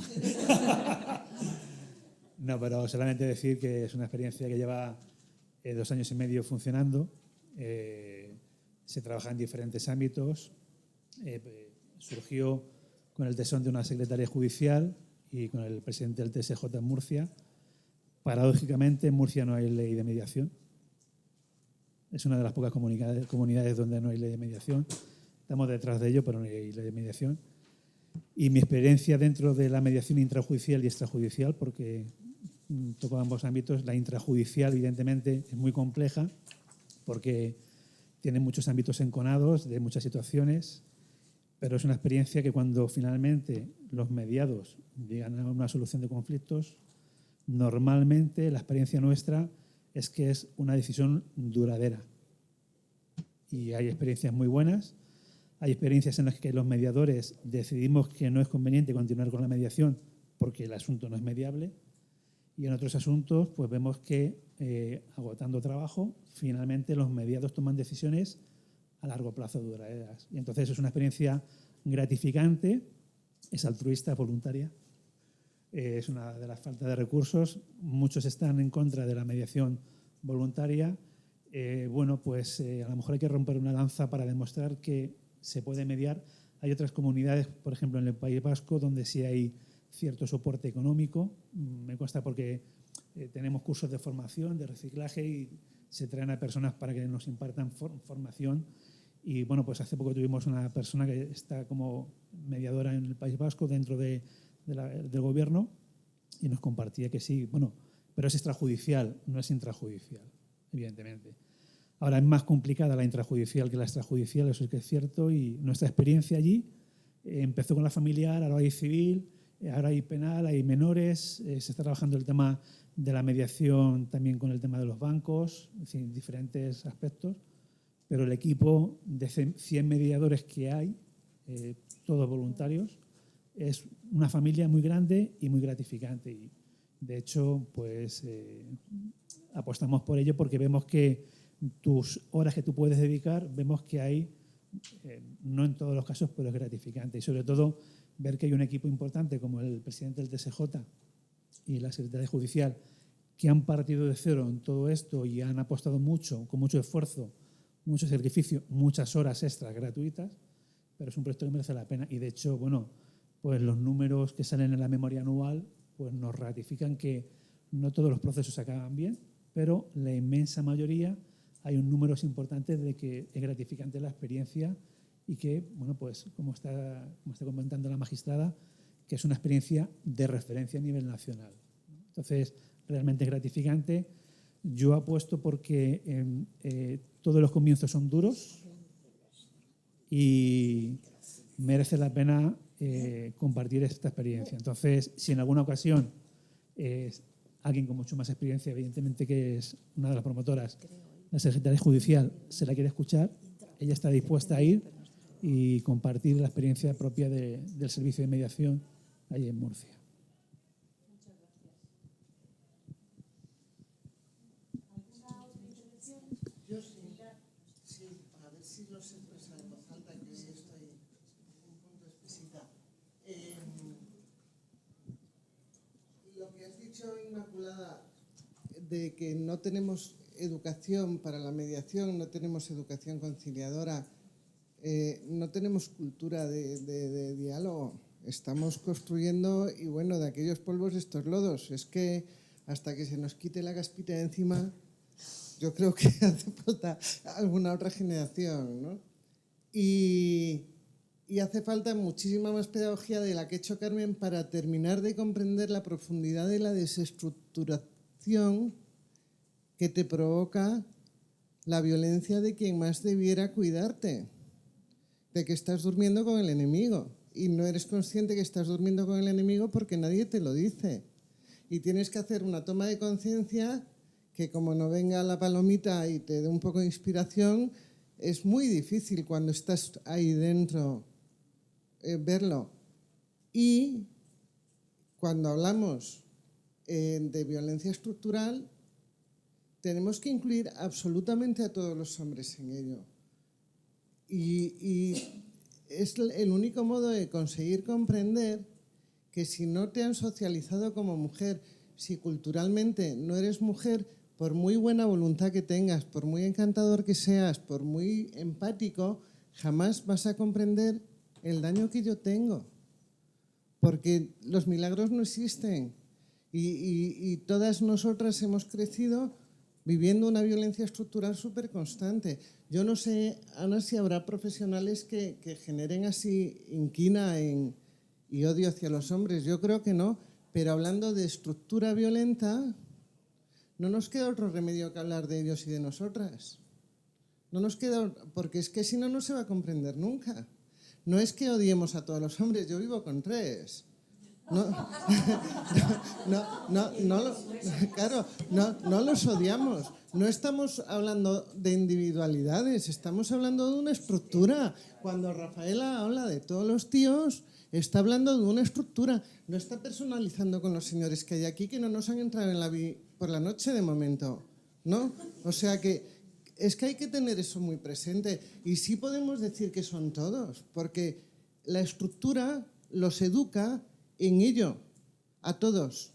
No, pero solamente decir que es una experiencia que lleva 2 años y medio funcionando. Se trabaja en diferentes ámbitos. Surgió con el tesón de una secretaria judicial y con el presidente del TSJ en Murcia. Paradójicamente, en Murcia no hay ley de mediación. Es una de las pocas comunidades donde no hay ley de mediación. Estamos detrás de ello, pero no hay ley de mediación. Y mi experiencia dentro de la mediación intrajudicial y extrajudicial, porque toco ambos ámbitos, la intrajudicial evidentemente es muy compleja porque tiene muchos ámbitos enconados de muchas situaciones, pero es una experiencia que cuando finalmente los mediados llegan a una solución de conflictos, normalmente la experiencia nuestra es que es una decisión duradera. Y hay experiencias muy buenas. Hay experiencias en las que los mediadores decidimos que no es conveniente continuar con la mediación porque el asunto no es mediable, y en otros asuntos pues vemos que, agotando trabajo, finalmente los mediados toman decisiones a largo plazo duraderas. Y entonces es una experiencia gratificante, es altruista, voluntaria, es una de las faltas de recursos. Muchos están en contra de la mediación voluntaria. Bueno, pues a lo mejor hay que romper una lanza para demostrar que se puede mediar. Hay otras comunidades, por ejemplo, en el País Vasco, donde sí hay cierto soporte económico. Me consta porque tenemos cursos de formación, de reciclaje, y se traen a personas para que nos impartan formación. Y bueno, pues hace poco tuvimos una persona que está como mediadora en el País Vasco dentro del gobierno y nos compartía que sí, bueno, pero es extrajudicial, no es intrajudicial, evidentemente. Ahora es más complicada la intrajudicial que la extrajudicial, eso es que es cierto, y nuestra experiencia allí empezó con la familiar, ahora hay civil, ahora hay penal, hay menores, se está trabajando el tema de la mediación también con el tema de los bancos, en fin, diferentes aspectos, pero el equipo de 100 mediadores que hay, todos voluntarios, es una familia muy grande y muy gratificante, y de hecho pues apostamos por ello porque vemos que tus horas que tú puedes dedicar, vemos que hay, no en todos los casos, pero es gratificante. Y sobre todo ver que hay un equipo importante como el presidente del TSJ y la secretaria judicial que han partido de cero en todo esto y han apostado mucho, con mucho esfuerzo, mucho sacrificio, muchas horas extras gratuitas, pero es un proyecto que merece la pena. Y de hecho, bueno, pues los números que salen en la memoria anual pues nos ratifican que no todos los procesos acaban bien, pero la inmensa mayoría hay un número importante de que es gratificante la experiencia y que, bueno, pues como está comentando la magistrada, que es una experiencia de referencia a nivel nacional. Entonces, realmente es gratificante. Yo apuesto porque todos los comienzos son duros y merece la pena compartir esta experiencia. Entonces, si en alguna ocasión alguien con mucho más experiencia, evidentemente que es una de las promotoras, la secretaria judicial, se la quiere escuchar, ella está dispuesta a ir y compartir la experiencia propia del servicio de mediación ahí en Murcia. Yo sí, a ver si lo sé expresar en voz alta, que hoy estoy un punto exquisita. Lo que has dicho, Inmaculada, de que no tenemos educación para la mediación, no tenemos educación conciliadora, no tenemos cultura de diálogo. Estamos construyendo, y bueno, de aquellos polvos estos lodos. Es que hasta que se nos quite la caspita de encima, yo creo que hace falta alguna otra generación, ¿no? Y hace falta muchísima más pedagogía de la que ha hecho Carmen para terminar de comprender la profundidad de la desestructuración que te provoca la violencia de quien más debiera cuidarte, de que estás durmiendo con el enemigo y no eres consciente que estás durmiendo con el enemigo porque nadie te lo dice. Y tienes que hacer una toma de conciencia que, como no venga la palomita y te dé un poco de inspiración, es muy difícil cuando estás ahí dentro verlo. Y cuando hablamos de violencia estructural, tenemos que incluir absolutamente a todos los hombres en ello. Y es el único modo de conseguir comprender que si no te han socializado como mujer, si culturalmente no eres mujer, por muy buena voluntad que tengas, por muy encantador que seas, por muy empático, jamás vas a comprender el daño que yo tengo. Porque los milagros no existen. Y todas nosotras hemos crecido viviendo una violencia estructural súper constante. Yo no sé, Ana, si habrá profesionales que generen así inquina y odio hacia los hombres. Yo creo que no, pero hablando de estructura violenta, no nos queda otro remedio que hablar de ellos y de nosotras. No nos queda, porque es que si no, no se va a comprender nunca. No es que odiemos a todos los hombres, yo vivo con 3. No los odiamos. No estamos hablando de individualidades, estamos hablando de una estructura. Cuando Rafaela habla de todos los tíos, está hablando de una estructura. No está personalizando con los señores que hay aquí, que no nos han entrado en la vida por la noche de momento, ¿no? O sea que es que hay que tener eso muy presente. Y sí podemos decir que son todos, porque la estructura los educa en ello, a todos.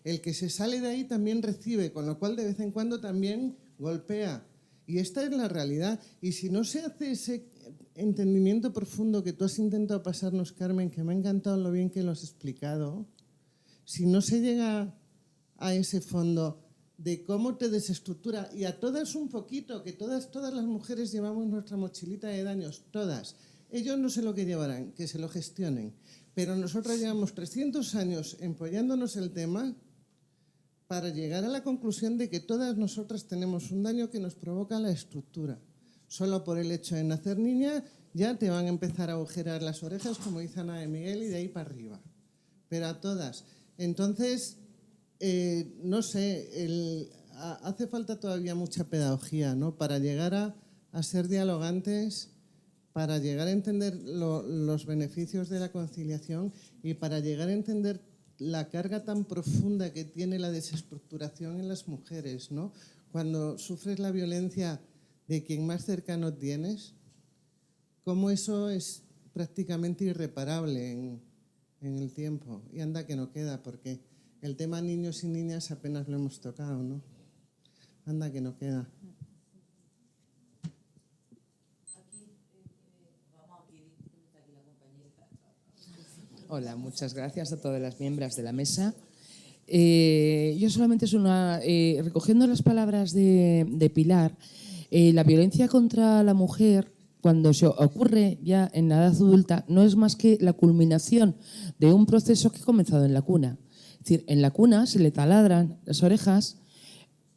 El que se sale de ahí también recibe, con lo cual de vez en cuando también golpea. Y esta es la realidad. Y si no se hace ese entendimiento profundo que tú has intentado pasarnos, Carmen, que me ha encantado lo bien que lo has explicado, si no se llega a ese fondo de cómo te desestructura, y a todas un poquito, que todas las mujeres llevamos nuestra mochilita de daños, todas. Ellos no sé lo que llevarán, que se lo gestionen. Pero nosotros llevamos 300 años empollándonos el tema para llegar a la conclusión de que todas nosotras tenemos un daño que nos provoca la estructura. Solo por el hecho de nacer niña ya te van a empezar a agujerar las orejas, como dice Ana de Miguel, y de ahí para arriba. Pero a todas. Entonces, no sé, hace falta todavía mucha pedagogía, ¿no? Para llegar a ser dialogantes, para llegar a entender los beneficios de la conciliación y para llegar a entender la carga tan profunda que tiene la desestructuración en las mujeres, ¿no? Cuando sufres la violencia de quien más cercano tienes, cómo eso es prácticamente irreparable en el tiempo. Y anda que no queda, porque el tema niños y niñas apenas lo hemos tocado, ¿no? Anda que no queda. Hola, muchas gracias a todas las miembros de la mesa. Yo solamente es recogiendo las palabras de Pilar, la violencia contra la mujer cuando se ocurre ya en la edad adulta, no es más que la culminación de un proceso que ha comenzado en la cuna. Es decir, en la cuna se le taladran las orejas,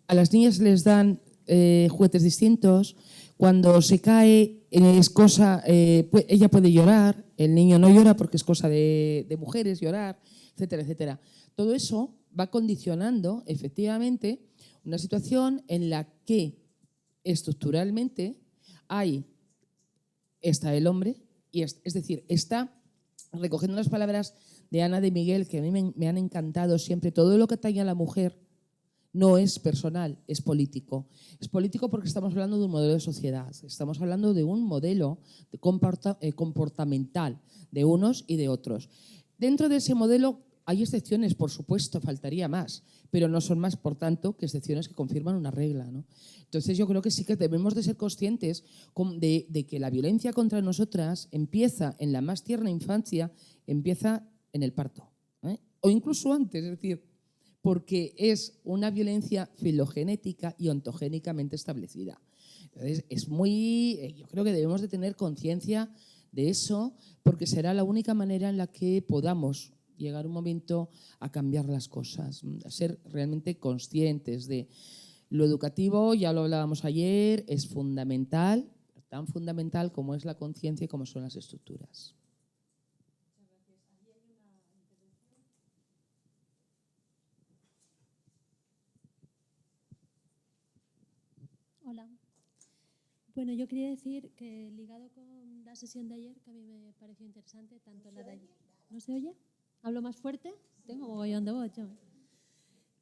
a las niñas les dan juguetes distintos, cuando se cae es cosa, ella puede llorar, el niño no llora porque es cosa de mujeres llorar, etcétera, etcétera. Todo eso va condicionando efectivamente una situación en la que estructuralmente está el hombre, y es decir, está, recogiendo las palabras de Ana de Miguel, que a mí me han encantado siempre, todo lo que atañe a la mujer no es personal, es político. Es político porque estamos hablando de un modelo de sociedad, estamos hablando de un modelo comportamental de unos y de otros. Dentro de ese modelo hay excepciones, por supuesto, faltaría más, pero no son más, por tanto, que excepciones que confirman una regla, ¿no? Entonces yo creo que sí que debemos de ser conscientes de que la violencia contra nosotras empieza en la más tierna infancia, empieza en el parto, o incluso antes, es decir, porque es una violencia filogenética y ontogénicamente establecida. Entonces yo creo que debemos de tener conciencia de eso, porque será la única manera en la que podamos llegar un momento a cambiar las cosas, a ser realmente conscientes de lo educativo. Ya lo hablábamos ayer, es fundamental, tan fundamental como es la conciencia y como son las estructuras. Hola. Bueno, yo quería decir que ligado con la sesión de ayer, que a mí me pareció interesante, tanto la de ayer. ¿No se oye? ¿Hablo más fuerte? Tengo mogollón de voz yo.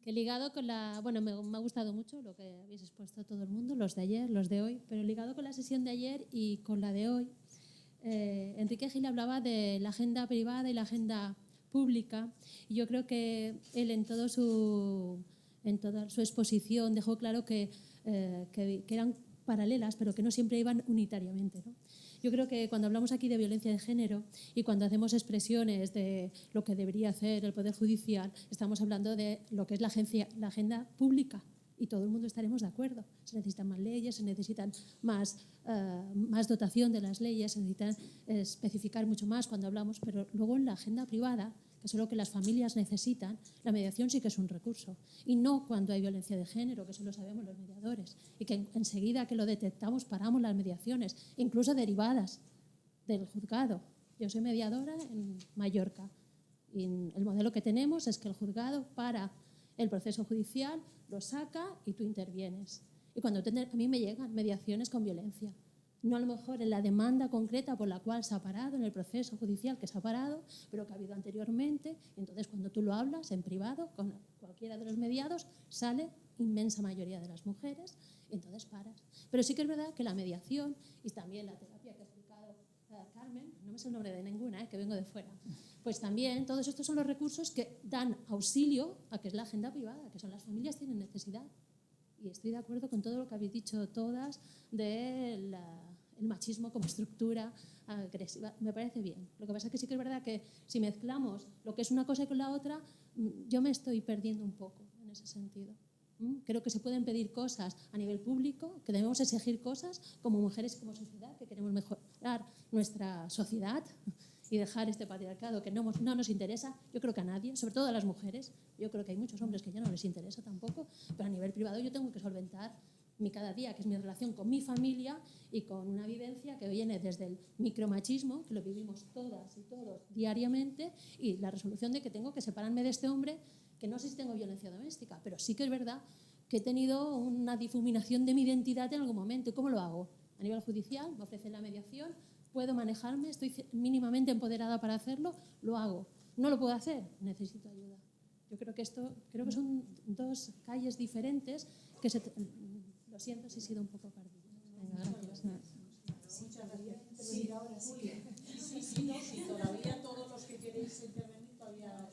Que ligado con la... Bueno, me ha gustado mucho lo que habéis expuesto todo el mundo, los de ayer, los de hoy, pero ligado con la sesión de ayer y con la de hoy, Enrique Gil hablaba de la agenda privada y la agenda pública, y yo creo que él en toda su exposición dejó claro que eran paralelas, pero que no siempre iban unitariamente, ¿no? Yo creo que cuando hablamos aquí de violencia de género y cuando hacemos expresiones de lo que debería hacer el Poder Judicial, estamos hablando de lo que es la agenda pública, y todo el mundo estaremos de acuerdo. Se necesitan más leyes, se necesitan más dotación de las leyes, se necesitan especificar mucho más cuando hablamos, pero luego en la agenda privada, que es lo que las familias necesitan, la mediación sí que es un recurso. Y no cuando hay violencia de género, que eso lo sabemos los mediadores, y que enseguida que lo detectamos paramos las mediaciones, incluso derivadas del juzgado. Yo soy mediadora en Mallorca y el modelo que tenemos es que el juzgado para el proceso judicial, lo saca y tú intervienes. Y cuando a mí me llegan mediaciones con violencia, no a lo mejor en la demanda concreta por la cual se ha parado, en el proceso judicial que se ha parado, pero que ha habido anteriormente. Entonces, cuando tú lo hablas en privado con cualquiera de los mediados, sale inmensa mayoría de las mujeres, y entonces paras. Pero sí que es verdad que la mediación y también la terapia que ha explicado Carmen, no me sé el nombre de ninguna, que vengo de fuera, pues también todos estos son los recursos que dan auxilio a que es la agenda privada, que son las familias tienen necesidad. Y estoy de acuerdo con todo lo que habéis dicho todas del machismo como estructura agresiva. Me parece bien. Lo que pasa es que sí que es verdad que si mezclamos lo que es una cosa con la otra, yo me estoy perdiendo un poco en ese sentido. Creo que se pueden pedir cosas a nivel público, que debemos exigir cosas como mujeres y como sociedad, que queremos mejorar nuestra sociedad y dejar este patriarcado que no nos interesa, yo creo que a nadie, sobre todo a las mujeres. Yo creo que hay muchos hombres que ya no les interesa tampoco, pero a nivel privado yo tengo que solventar mi cada día, que es mi relación con mi familia y con una vivencia que viene desde el micromachismo, que lo vivimos todas y todos diariamente, y la resolución de que tengo que separarme de este hombre, que no sé si tengo violencia doméstica, pero sí que es verdad que he tenido una difuminación de mi identidad en algún momento. ¿Y cómo lo hago? A nivel judicial, me ofrecen la mediación, puedo manejarme, estoy mínimamente empoderada para hacerlo, lo hago. No lo puedo hacer, necesito ayuda. Yo creo que son dos calles diferentes que lo siento si he sido un poco perdida. Venga, gracias. Muchas gracias. Sí, ahora sí. Sí, todavía todos los que queréis intervenir, todavía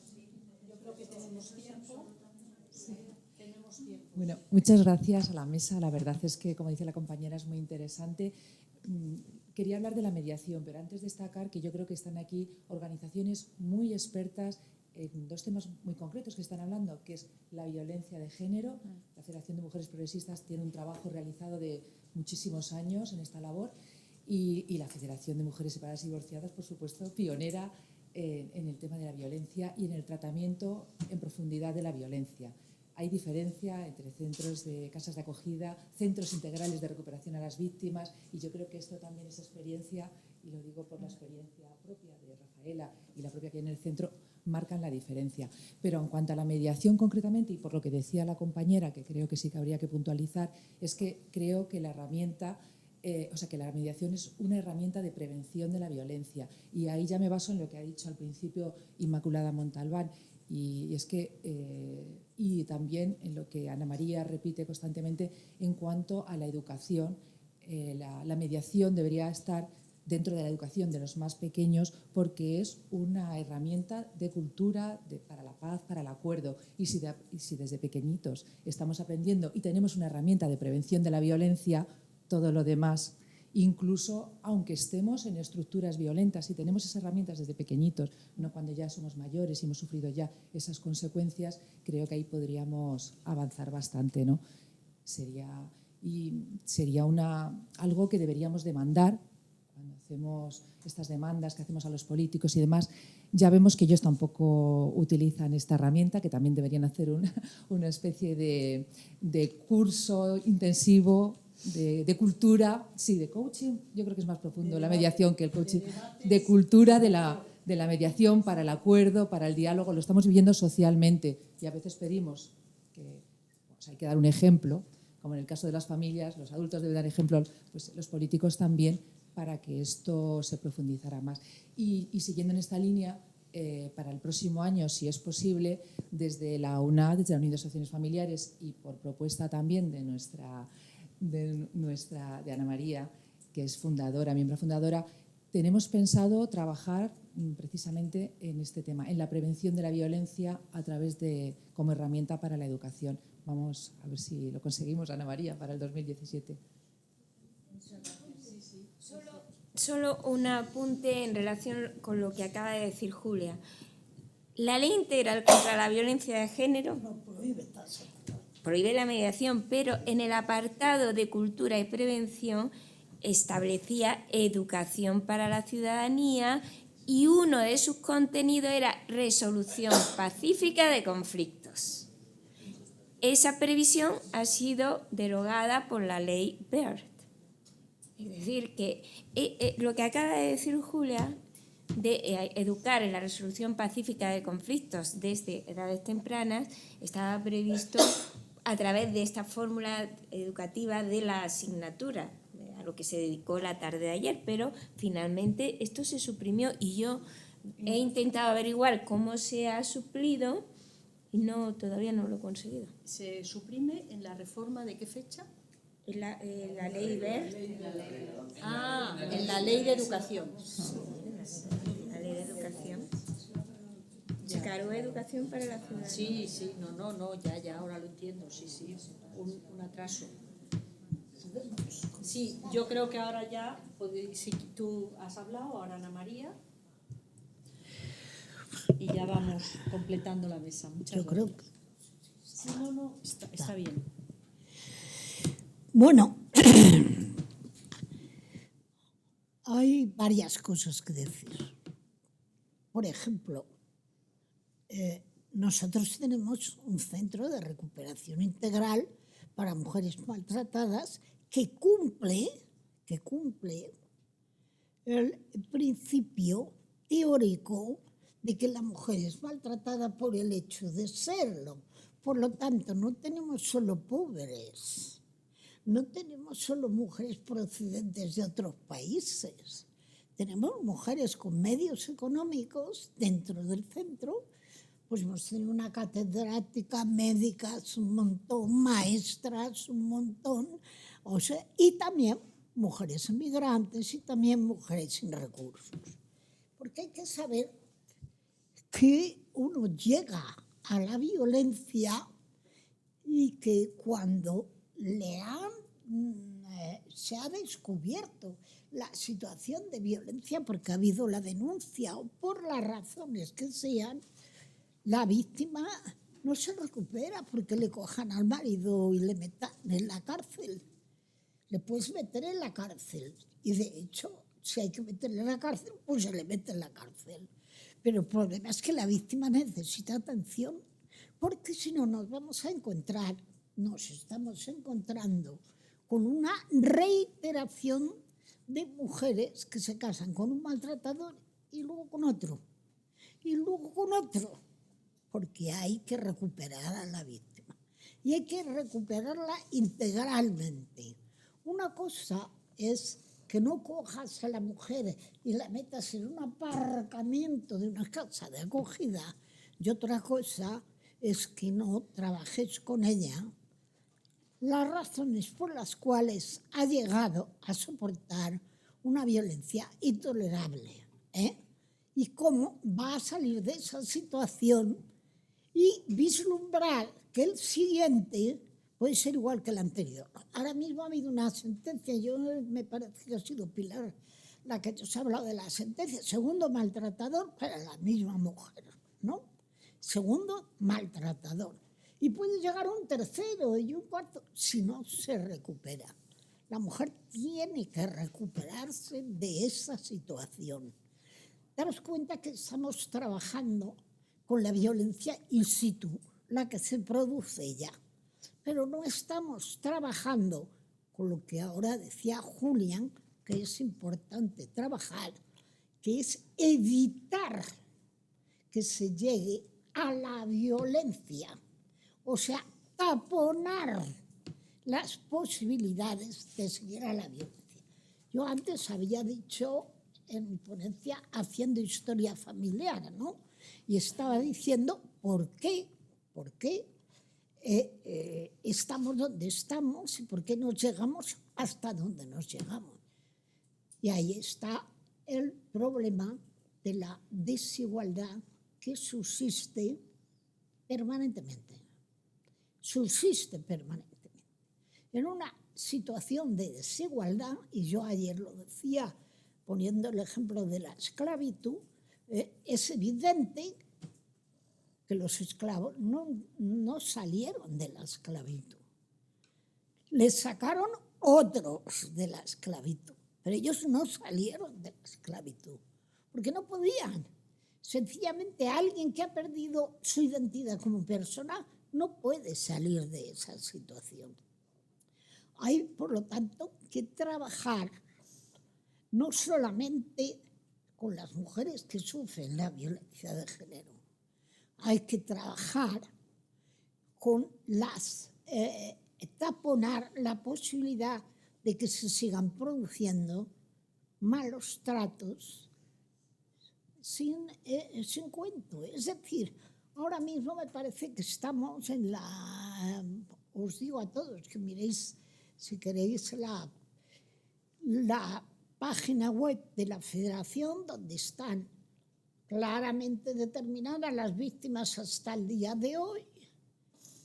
yo creo que tenemos tiempo. Sí, tenemos tiempo. Bueno, muchas gracias a la mesa. La verdad es que, como dice la compañera, es muy interesante. Quería hablar de la mediación, pero antes destacar que yo creo que están aquí organizaciones muy expertas en dos temas muy concretos que están hablando, que es la violencia de género. La Federación de Mujeres Progresistas tiene un trabajo realizado de muchísimos años en esta labor, Y la Federación de Mujeres Separadas y Divorciadas, por supuesto, pionera en el tema de la violencia y en el tratamiento en profundidad de la violencia. Hay diferencia entre centros de casas de acogida, centros integrales de recuperación a las víctimas, y yo creo que esto también es experiencia, y lo digo por la experiencia propia de Rafaela y la propia que hay en el centro, marcan la diferencia. Pero en cuanto a la mediación concretamente, y por lo que decía la compañera, que creo que sí que habría que puntualizar, es que creo que la herramienta, que la mediación es una herramienta de prevención de la violencia. Y ahí ya me baso en lo que ha dicho al principio Inmaculada Montalbán. Y es que, y también en lo que Ana María repite constantemente en cuanto a la educación, la mediación debería estar dentro de la educación de los más pequeños porque es una herramienta de cultura para la paz, para el acuerdo. Y si desde pequeñitos estamos aprendiendo y tenemos una herramienta de prevención de la violencia, todo lo demás, incluso aunque estemos en estructuras violentas y tenemos esas herramientas desde pequeñitos, no cuando ya somos mayores y hemos sufrido ya esas consecuencias, creo que ahí podríamos avanzar bastante, ¿no? Sería algo que deberíamos demandar cuando hacemos estas demandas que hacemos a los políticos y demás. Ya vemos que ellos tampoco utilizan esta herramienta, que también deberían hacer una especie de curso intensivo de cultura, sí, de coaching. Yo creo que es más profundo la mediación que el coaching, de cultura de la mediación para el acuerdo, para el diálogo. Lo estamos viviendo socialmente y a veces pedimos que hay que dar un ejemplo, como en el caso de las familias, los adultos deben dar ejemplo, pues los políticos también, para que esto se profundizara más. Y siguiendo en esta línea, para el próximo año, si es posible, desde la UNAD, desde la Unión de Asociaciones Familiares y por propuesta también de Ana María, que es miembro fundadora, tenemos pensado trabajar precisamente en este tema, en la prevención de la violencia a través como herramienta para la educación. Vamos a ver si lo conseguimos, Ana María, para el 2017. Solo un apunte en relación con lo que acaba de decir Julia. La Ley Integral contra la Violencia de Género prohíbe la mediación, pero en el apartado de cultura y prevención establecía educación para la ciudadanía y uno de sus contenidos era resolución pacífica de conflictos. Esa previsión ha sido derogada por la Ley Byrd. Es decir, que lo que acaba de decir Julia, de educar en la resolución pacífica de conflictos desde edades tempranas, estaba previsto a través de esta fórmula educativa de la asignatura, a lo que se dedicó la tarde de ayer, pero finalmente esto se suprimió y yo he intentado averiguar cómo se ha suplido y todavía no lo he conseguido. ¿Se suprime en la reforma de qué fecha? En la ley Byrd. En la ley de educación. La ley de educación. Claro, educación para la ciudadanía. Sí, ya, ahora lo entiendo, sí, un atraso. Sí, yo creo que ahora ya, si tú has hablado, ahora Ana María, y ya vamos completando la mesa. Muchas gracias. Creo que... Sí, está bien. Bueno, hay varias cosas que decir. Por ejemplo, nosotros tenemos un centro de recuperación integral para mujeres maltratadas que cumple el principio teórico de que la mujer es maltratada por el hecho de serlo. Por lo tanto, no tenemos solo pobres, no tenemos solo mujeres procedentes de otros países. Tenemos mujeres con medios económicos dentro del centro. Pues hemos tenido una catedrática, médicas, un montón, maestras, un montón. Y también mujeres inmigrantes y también mujeres sin recursos. Porque hay que saber que uno llega a la violencia y que cuando se ha descubierto la situación de violencia porque ha habido la denuncia o por las razones que sean, la víctima no se recupera porque le cojan al marido y le metan en la cárcel. Le puedes meter en la cárcel Y de hecho, si hay que meterle en la cárcel, pues se le mete en la cárcel. Pero el problema es que la víctima necesita atención, porque si no nos estamos encontrando con una reiteración de mujeres que se casan con un maltratador y luego con otro, y luego con otro, porque hay que recuperar a la víctima y hay que recuperarla integralmente. Una cosa es que no cojas a la mujer y la metas en un aparcamiento de una casa de acogida, y otra cosa es que no trabajes con ella las razones por las cuales ha llegado a soportar una violencia intolerable, y cómo va a salir de esa situación y vislumbrar que el siguiente puede ser igual que el anterior. Ahora mismo ha habido una sentencia, me parece que ha sido Pilar la que os ha hablado de la sentencia, segundo maltratador para la misma mujer, ¿no? Segundo maltratador. Y puede llegar un tercero y un cuarto si no se recupera. La mujer tiene que recuperarse de esa situación. Daros cuenta que estamos trabajando con la violencia in situ, la que se produce ya. Pero no estamos trabajando con lo que ahora decía Julián, que es importante trabajar, que es evitar que se llegue a la violencia. O sea, taponar las posibilidades de seguir a la violencia. Yo antes había dicho en mi ponencia haciendo historia familiar, ¿no? Y estaba diciendo por qué estamos donde estamos y por qué nos llegamos hasta donde nos llegamos. Y ahí está el problema de la desigualdad que subsiste permanentemente. Subsiste permanentemente. En una situación de desigualdad, y yo ayer lo decía poniendo el ejemplo de la esclavitud, es evidente que los esclavos no salieron de la esclavitud. Les sacaron otros de la esclavitud, pero ellos no salieron de la esclavitud, porque no podían. Sencillamente alguien que ha perdido su identidad como persona no puede salir de esa situación. Hay, por lo tanto, que trabajar no solamente con las mujeres que sufren la violencia de género, hay que trabajar con taponar la posibilidad de que se sigan produciendo malos tratos sin cuento. Es decir, ahora mismo me parece que estamos en os digo a todos que miréis, si queréis, la página web de la Federación, donde están claramente determinadas las víctimas hasta el día de hoy,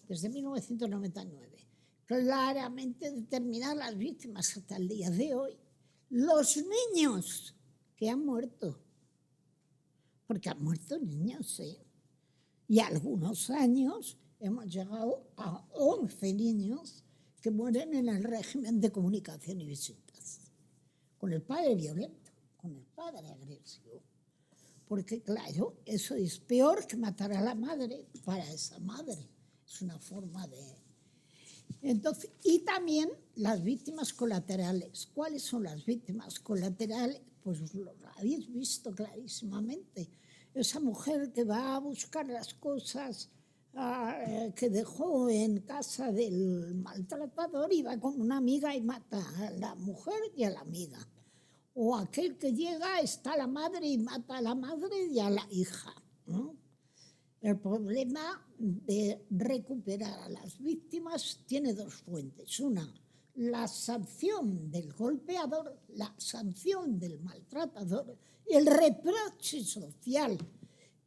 desde 1999. Claramente determinadas las víctimas hasta el día de hoy. Los niños que han muerto, porque han muerto niños, y algunos años hemos llegado a 11 niños que mueren en el régimen de comunicación y visitas, con el padre violento, con el padre agresivo. Porque, claro, eso es peor que matar a la madre para esa madre. Es una forma de... Entonces, y también las víctimas colaterales. ¿Cuáles son las víctimas colaterales? Pues lo habéis visto clarísimamente. Esa mujer que va a buscar las cosas que dejó en casa del maltratador y va con una amiga y mata a la mujer y a la amiga. O aquel que llega, está la madre y mata a la madre y a la hija, ¿no? El problema de recuperar a las víctimas tiene dos fuentes. Una, la sanción del golpeador, la sanción del maltratador, el reproche social.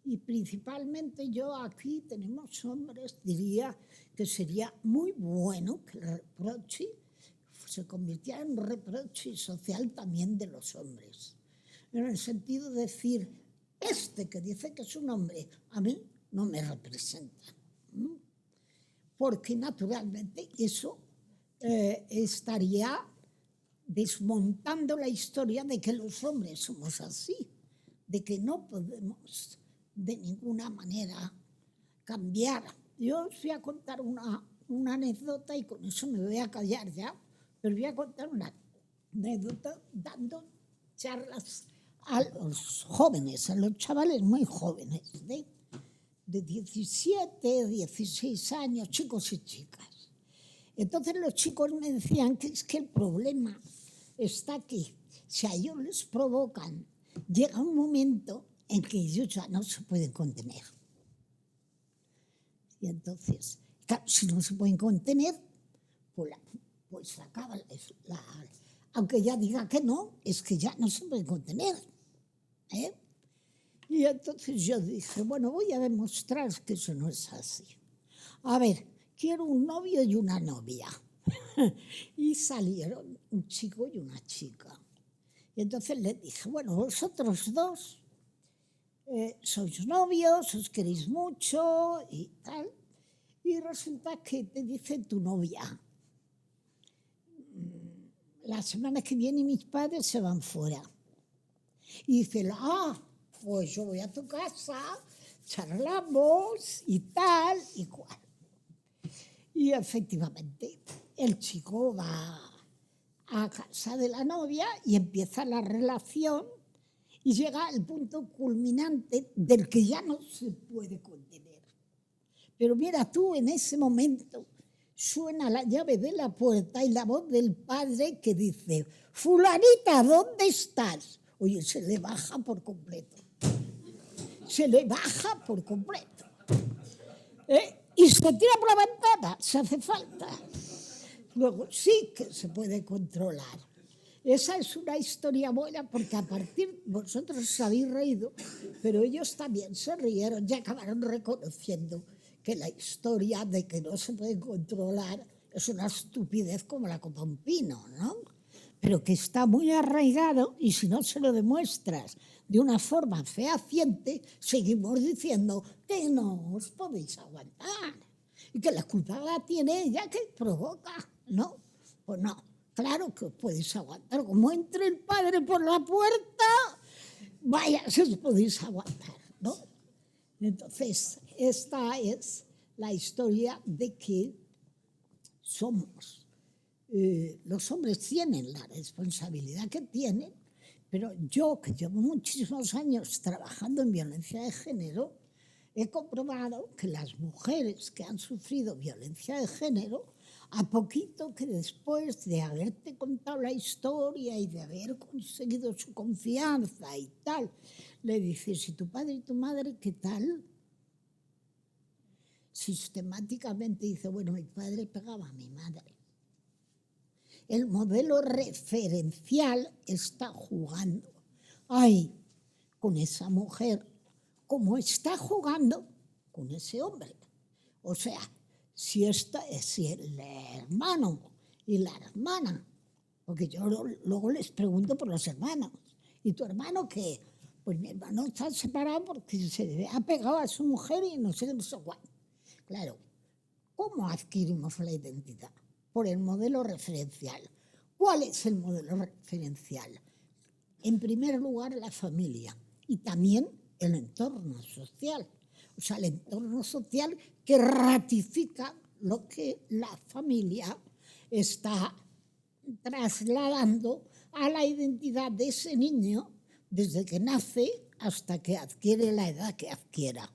Y principalmente yo aquí tenemos hombres, diría que sería muy bueno que el reproche se convirtiera en un reproche social también de los hombres. En el sentido de decir, este que dice que es un hombre, a mí no me representa. Porque naturalmente eso estaría desmontando la historia de que los hombres somos así, de que no podemos de ninguna manera cambiar. Yo os voy a contar una anécdota y con eso me voy a callar ya, pero voy a contar una anécdota dando charlas a los jóvenes, a los chavales muy jóvenes, de 17, 16 años, chicos y chicas. Entonces los chicos me decían que es que el problema está que si a ellos les provocan, llega un momento en que ellos ya no se pueden contener. Y entonces, claro, si no se pueden contener, pues acaba aunque ya diga que no, es que ya no se pueden contener. Y entonces yo dije, bueno, voy a demostrar que eso no es así. A ver, quiero un novio y una novia. Y salieron un chico y una chica. Y entonces les dije, bueno, vosotros dos sois novios, os queréis mucho y tal. Y resulta que te dice tu novia, la semana que viene mis padres se van fuera. Y dice, pues yo voy a tu casa, charlamos y tal y cual. Y efectivamente, el chico va a casa de la novia y empieza la relación y llega al punto culminante del que ya no se puede contener. Pero mira tú, en ese momento suena la llave de la puerta y la voz del padre que dice, fulanita, ¿dónde estás? Oye, se le baja por completo. Se le baja por completo. Y se tira por la ventana, si hace falta. Luego sí que se puede controlar. Esa es una historia buena porque a partir, vosotros os habéis reído, pero ellos también se rieron y acabaron reconociendo que la historia de que no se puede controlar es una estupidez como la copa de un pino, ¿no? Pero que está muy arraigado y si no se lo demuestras de una forma fehaciente, seguimos diciendo que no os podéis aguantar y que la culpa la tiene ella que provoca, ¿no? Pues no, claro que os podéis aguantar. Como entre el padre por la puerta, vaya, si os podéis aguantar, ¿no? Entonces, esta es la historia de que somos. Los hombres tienen la responsabilidad que tienen, pero yo, que llevo muchísimos años trabajando en violencia de género, he comprobado que las mujeres que han sufrido violencia de género, a poquito que después de haberte contado la historia y de haber conseguido su confianza y tal, le dices, ¿y tu padre y tu madre qué tal? Sistemáticamente dice, bueno, mi padre pegaba a mi madre. El modelo referencial está jugando con esa mujer como está jugando con ese hombre. O sea, si el hermano y la hermana, porque yo luego les pregunto por los hermanos, ¿y tu hermano qué? Pues mi hermano está separado porque se ha pegado a su mujer y no sé cuál. Claro, ¿cómo adquirimos la identidad? Por el modelo referencial. ¿Cuál es el modelo referencial? En primer lugar, la familia y también el entorno social. O sea, el entorno social que ratifica lo que la familia está trasladando a la identidad de ese niño desde que nace hasta que adquiere la edad que adquiera.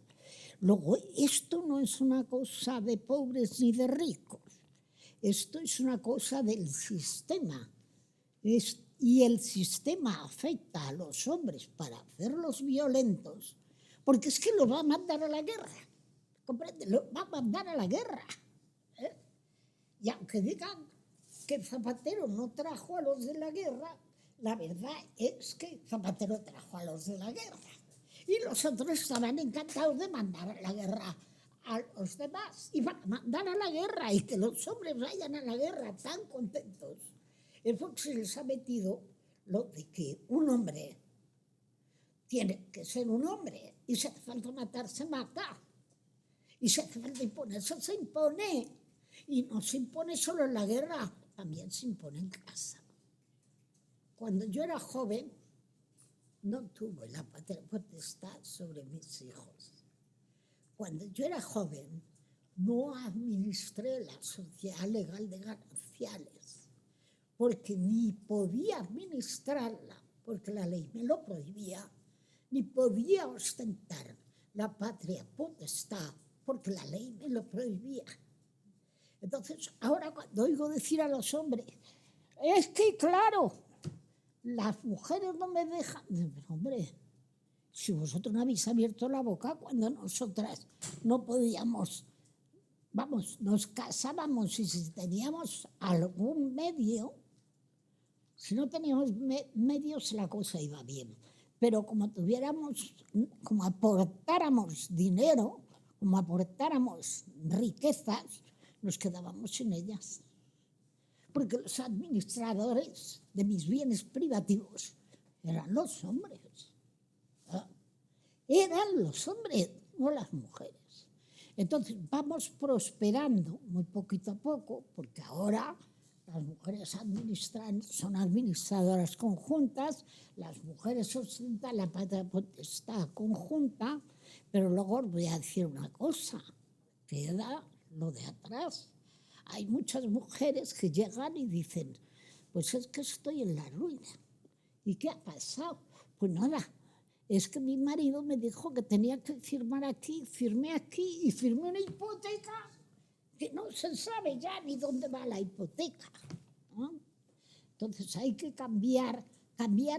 Luego, esto no es una cosa de pobres ni de ricos. Esto es una cosa del sistema. Y el sistema afecta a los hombres para hacerlos violentos, porque es que los va a mandar a la guerra. ¿Comprende? Los va a mandar a la guerra. Y aunque digan que Zapatero no trajo a los de la guerra, la verdad es que Zapatero trajo a los de la guerra. Y los otros estaban encantados de mandar a la guerra a los demás. Y van a mandar a la guerra y que los hombres vayan a la guerra tan contentos. Es porque se les ha metido lo de que un hombre tiene que ser un hombre. Y si hace falta matar, se mata. Y si hace falta imponerse, se impone. Y no se impone solo en la guerra, también se impone en casa. Cuando yo era joven, no tuve la patria potestad sobre mis hijos. Cuando yo era joven, no administré la sociedad legal de gananciales, porque ni podía administrarla, porque la ley me lo prohibía, ni podía ostentar la patria potestad, porque la ley me lo prohibía. Entonces, ahora cuando oigo decir a los hombres, es que claro, las mujeres no me dejan. Pero hombre, si vosotros no habéis abierto la boca cuando nosotras no podíamos, vamos, nos casábamos y si teníamos algún medio, si no teníamos medios la cosa iba bien. Pero como tuviéramos, como aportáramos dinero, como aportáramos riquezas, nos quedábamos sin ellas. Porque los administradores de mis bienes privativos eran los hombres. Eran los hombres, no las mujeres. Entonces vamos prosperando muy poquito a poco, porque ahora las mujeres son administradoras conjuntas, las mujeres ostentan la patria potestad conjunta, pero luego os voy a decir una cosa, queda lo de atrás. Hay muchas mujeres que llegan y dicen, pues es que estoy en la ruina. ¿Y qué ha pasado? Pues nada, es que mi marido me dijo que tenía que firmar aquí, firmé aquí y firmé una hipoteca que no se sabe ya ni dónde va la hipoteca, ¿no? Entonces hay que cambiar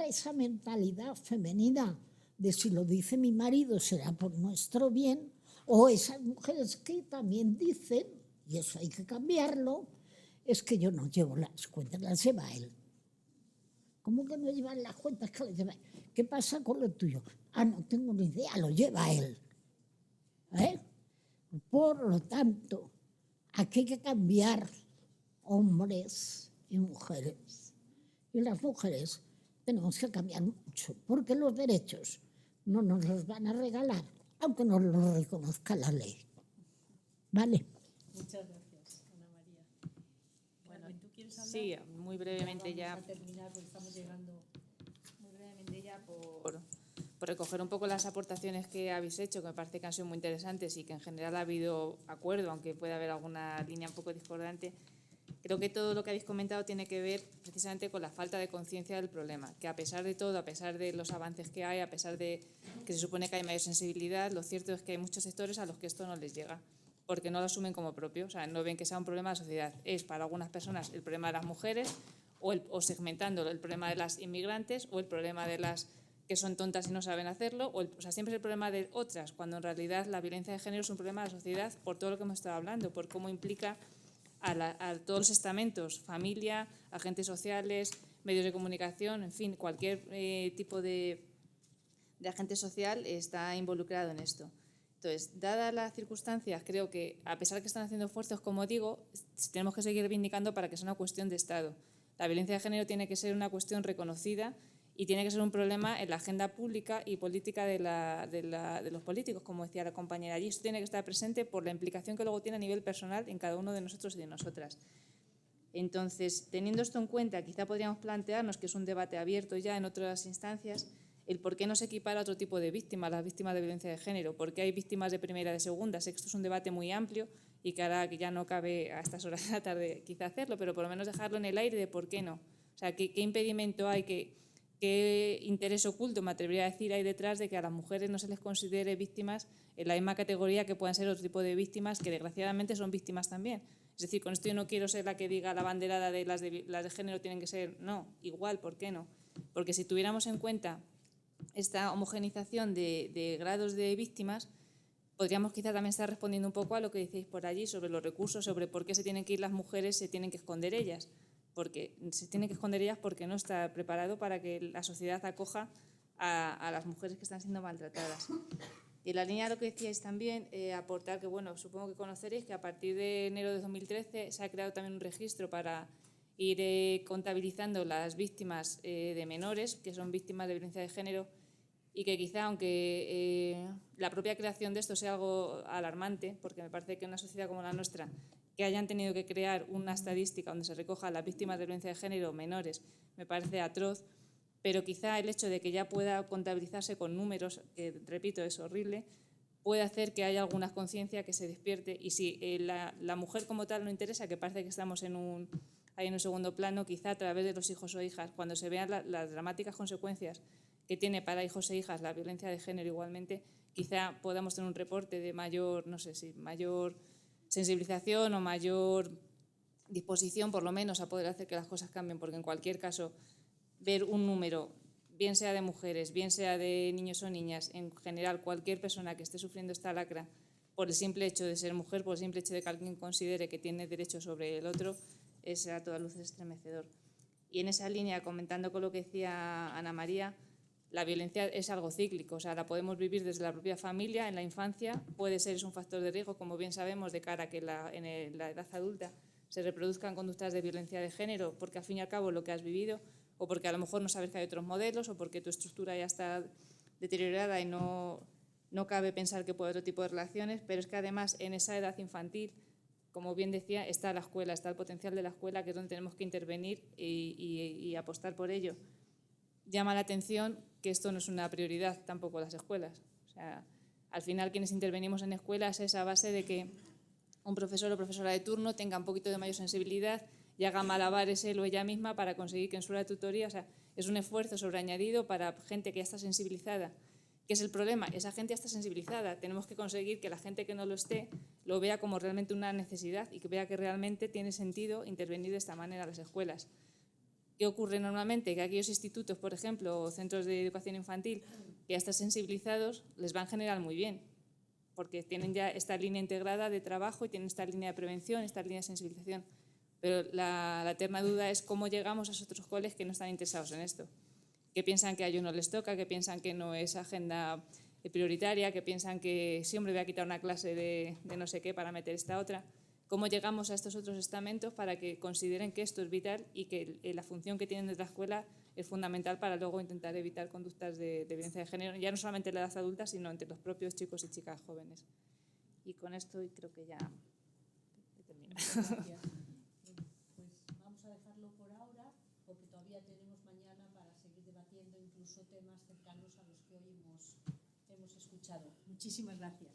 esa mentalidad femenina de si lo dice mi marido será por nuestro bien, o esas mujeres que también dicen, y eso hay que cambiarlo, es que yo no llevo las cuentas, las lleva él. ¿Cómo que no llevan las cuentas que las lleva él? ¿Qué pasa con lo tuyo? Ah, no tengo ni idea, lo lleva él. Por lo tanto, aquí hay que cambiar hombres y mujeres. Y las mujeres tenemos que cambiar mucho, porque los derechos no nos los van a regalar, aunque nos los reconozca la ley. ¿Vale? Muchas gracias, Ana María. Bueno, ¿tú quieres hablar? Sí, muy brevemente ya. Vamos a terminar porque estamos llegando. Muy brevemente ya por recoger un poco las aportaciones que habéis hecho, que me parece que han sido muy interesantes y que en general ha habido acuerdo, aunque pueda haber alguna línea un poco discordante. Creo que todo lo que habéis comentado tiene que ver precisamente con la falta de conciencia del problema, que a pesar de todo, a pesar de los avances que hay, a pesar de que se supone que hay mayor sensibilidad, lo cierto es que hay muchos sectores a los que esto no les llega, porque no lo asumen como propio, o sea, no ven que sea un problema de la sociedad. Es para algunas personas el problema de las mujeres, o segmentándolo, el problema de las inmigrantes, o el problema de las que son tontas y no saben hacerlo, o sea, siempre es el problema de otras, cuando en realidad la violencia de género es un problema de la sociedad por todo lo que hemos estado hablando, por cómo implica a todos los estamentos, familia, agentes sociales, medios de comunicación, en fin, cualquier tipo de agente social está involucrado en esto. Entonces, dadas las circunstancias, creo que, a pesar de que están haciendo esfuerzos, como digo, tenemos que seguir reivindicando para que sea una cuestión de Estado. La violencia de género tiene que ser una cuestión reconocida y tiene que ser un problema en la agenda pública y política de los políticos, como decía la compañera allí. Esto tiene que estar presente por la implicación que luego tiene a nivel personal en cada uno de nosotros y de nosotras. Entonces, teniendo esto en cuenta, quizá podríamos plantearnos, que es un debate abierto ya en otras instancias, el por qué no se equipara a otro tipo de víctimas, las víctimas de violencia de género, por qué hay víctimas de primera y de segunda. Sé que esto es un debate muy amplio y que ahora que ya no cabe a estas horas de la tarde quizá hacerlo, pero por lo menos dejarlo en el aire de por qué no. O sea, qué impedimento hay, qué interés oculto, me atrevería a decir, hay detrás de que a las mujeres no se les considere víctimas en la misma categoría que puedan ser otro tipo de víctimas que desgraciadamente son víctimas también. Es decir, con esto yo no quiero ser la que diga la banderada de las de género tienen que ser, no, igual, ¿por qué no? Porque si tuviéramos en cuenta esta homogenización de grados de víctimas, podríamos quizá también estar respondiendo un poco a lo que decís por allí sobre los recursos, sobre por qué se tienen que ir las mujeres, se tienen que esconder ellas. Porque se tienen que esconder ellas porque no está preparado para que la sociedad acoja a las mujeres que están siendo maltratadas. Y en la línea de lo que decíais también, aportar que, bueno, supongo que conoceréis que a partir de enero de 2013 se ha creado también un registro para ir contabilizando las víctimas de menores, que son víctimas de violencia de género, y que quizá, aunque la propia creación de esto sea algo alarmante, porque me parece que en una sociedad como la nuestra, que hayan tenido que crear una estadística donde se recoja las víctimas de violencia de género menores me parece atroz, pero quizá el hecho de que ya pueda contabilizarse con números, que repito es horrible, puede hacer que haya alguna conciencia que se despierte, y si la mujer como tal no interesa, que parece que estamos ahí en un segundo plano, quizá a través de los hijos o hijas, cuando se vean las dramáticas consecuencias que tiene para hijos e hijas la violencia de género igualmente, quizá podamos tener un reporte de mayor, no sé si mayor sensibilización o mayor disposición, por lo menos, a poder hacer que las cosas cambien, porque en cualquier caso, ver un número, bien sea de mujeres, bien sea de niños o niñas, en general cualquier persona que esté sufriendo esta lacra, por el simple hecho de ser mujer, por el simple hecho de que alguien considere que tiene derecho sobre el otro, es a todas luces estremecedor. Y en esa línea, comentando con lo que decía Ana María, la violencia es algo cíclico, o sea, la podemos vivir desde la propia familia, en la infancia, puede ser es un factor de riesgo, como bien sabemos, de cara a que en la edad adulta se reproduzcan conductas de violencia de género, porque al fin y al cabo lo que has vivido, o porque a lo mejor no sabes que hay otros modelos, o porque tu estructura ya está deteriorada y no cabe pensar que puede haber otro tipo de relaciones, pero es que además en esa edad infantil, como bien decía, está la escuela, está el potencial de la escuela, que es donde tenemos que intervenir y apostar por ello. Llama la atención que esto no es una prioridad tampoco las escuelas. O sea, al final quienes intervenimos en escuelas es a base de que un profesor o profesora de turno tenga un poquito de mayor sensibilidad y haga malabares él o ella misma para conseguir que en su hora de tutoría, o sea, es un esfuerzo sobreañadido para gente que ya está sensibilizada. ¿Qué es el problema? Esa gente ya está sensibilizada. Tenemos que conseguir que la gente que no lo esté lo vea como realmente una necesidad y que vea que realmente tiene sentido intervenir de esta manera en las escuelas. ¿Qué ocurre normalmente? Que aquellos institutos, por ejemplo, o centros de educación infantil que ya están sensibilizados, les va en general muy bien, porque tienen ya esta línea integrada de trabajo y tienen esta línea de prevención, esta línea de sensibilización. Pero la eterna duda es cómo llegamos a esos otros coles que no están interesados en esto, que piensan que a ellos no les toca, que piensan que no es agenda prioritaria, que piensan que sí, hombre, voy a quitar una clase de no sé qué para meter esta otra. ¿Cómo llegamos a estos otros estamentos para que consideren que esto es vital y que la función que tienen desde la escuela es fundamental para luego intentar evitar conductas de violencia de género, ya no solamente en la edad adulta, sino entre los propios chicos y chicas jóvenes? Y con esto creo que ya he terminado. Gracias. Pues vamos a dejarlo por ahora, porque todavía tenemos mañana para seguir debatiendo incluso temas cercanos a los que hoy hemos escuchado. Muchísimas gracias.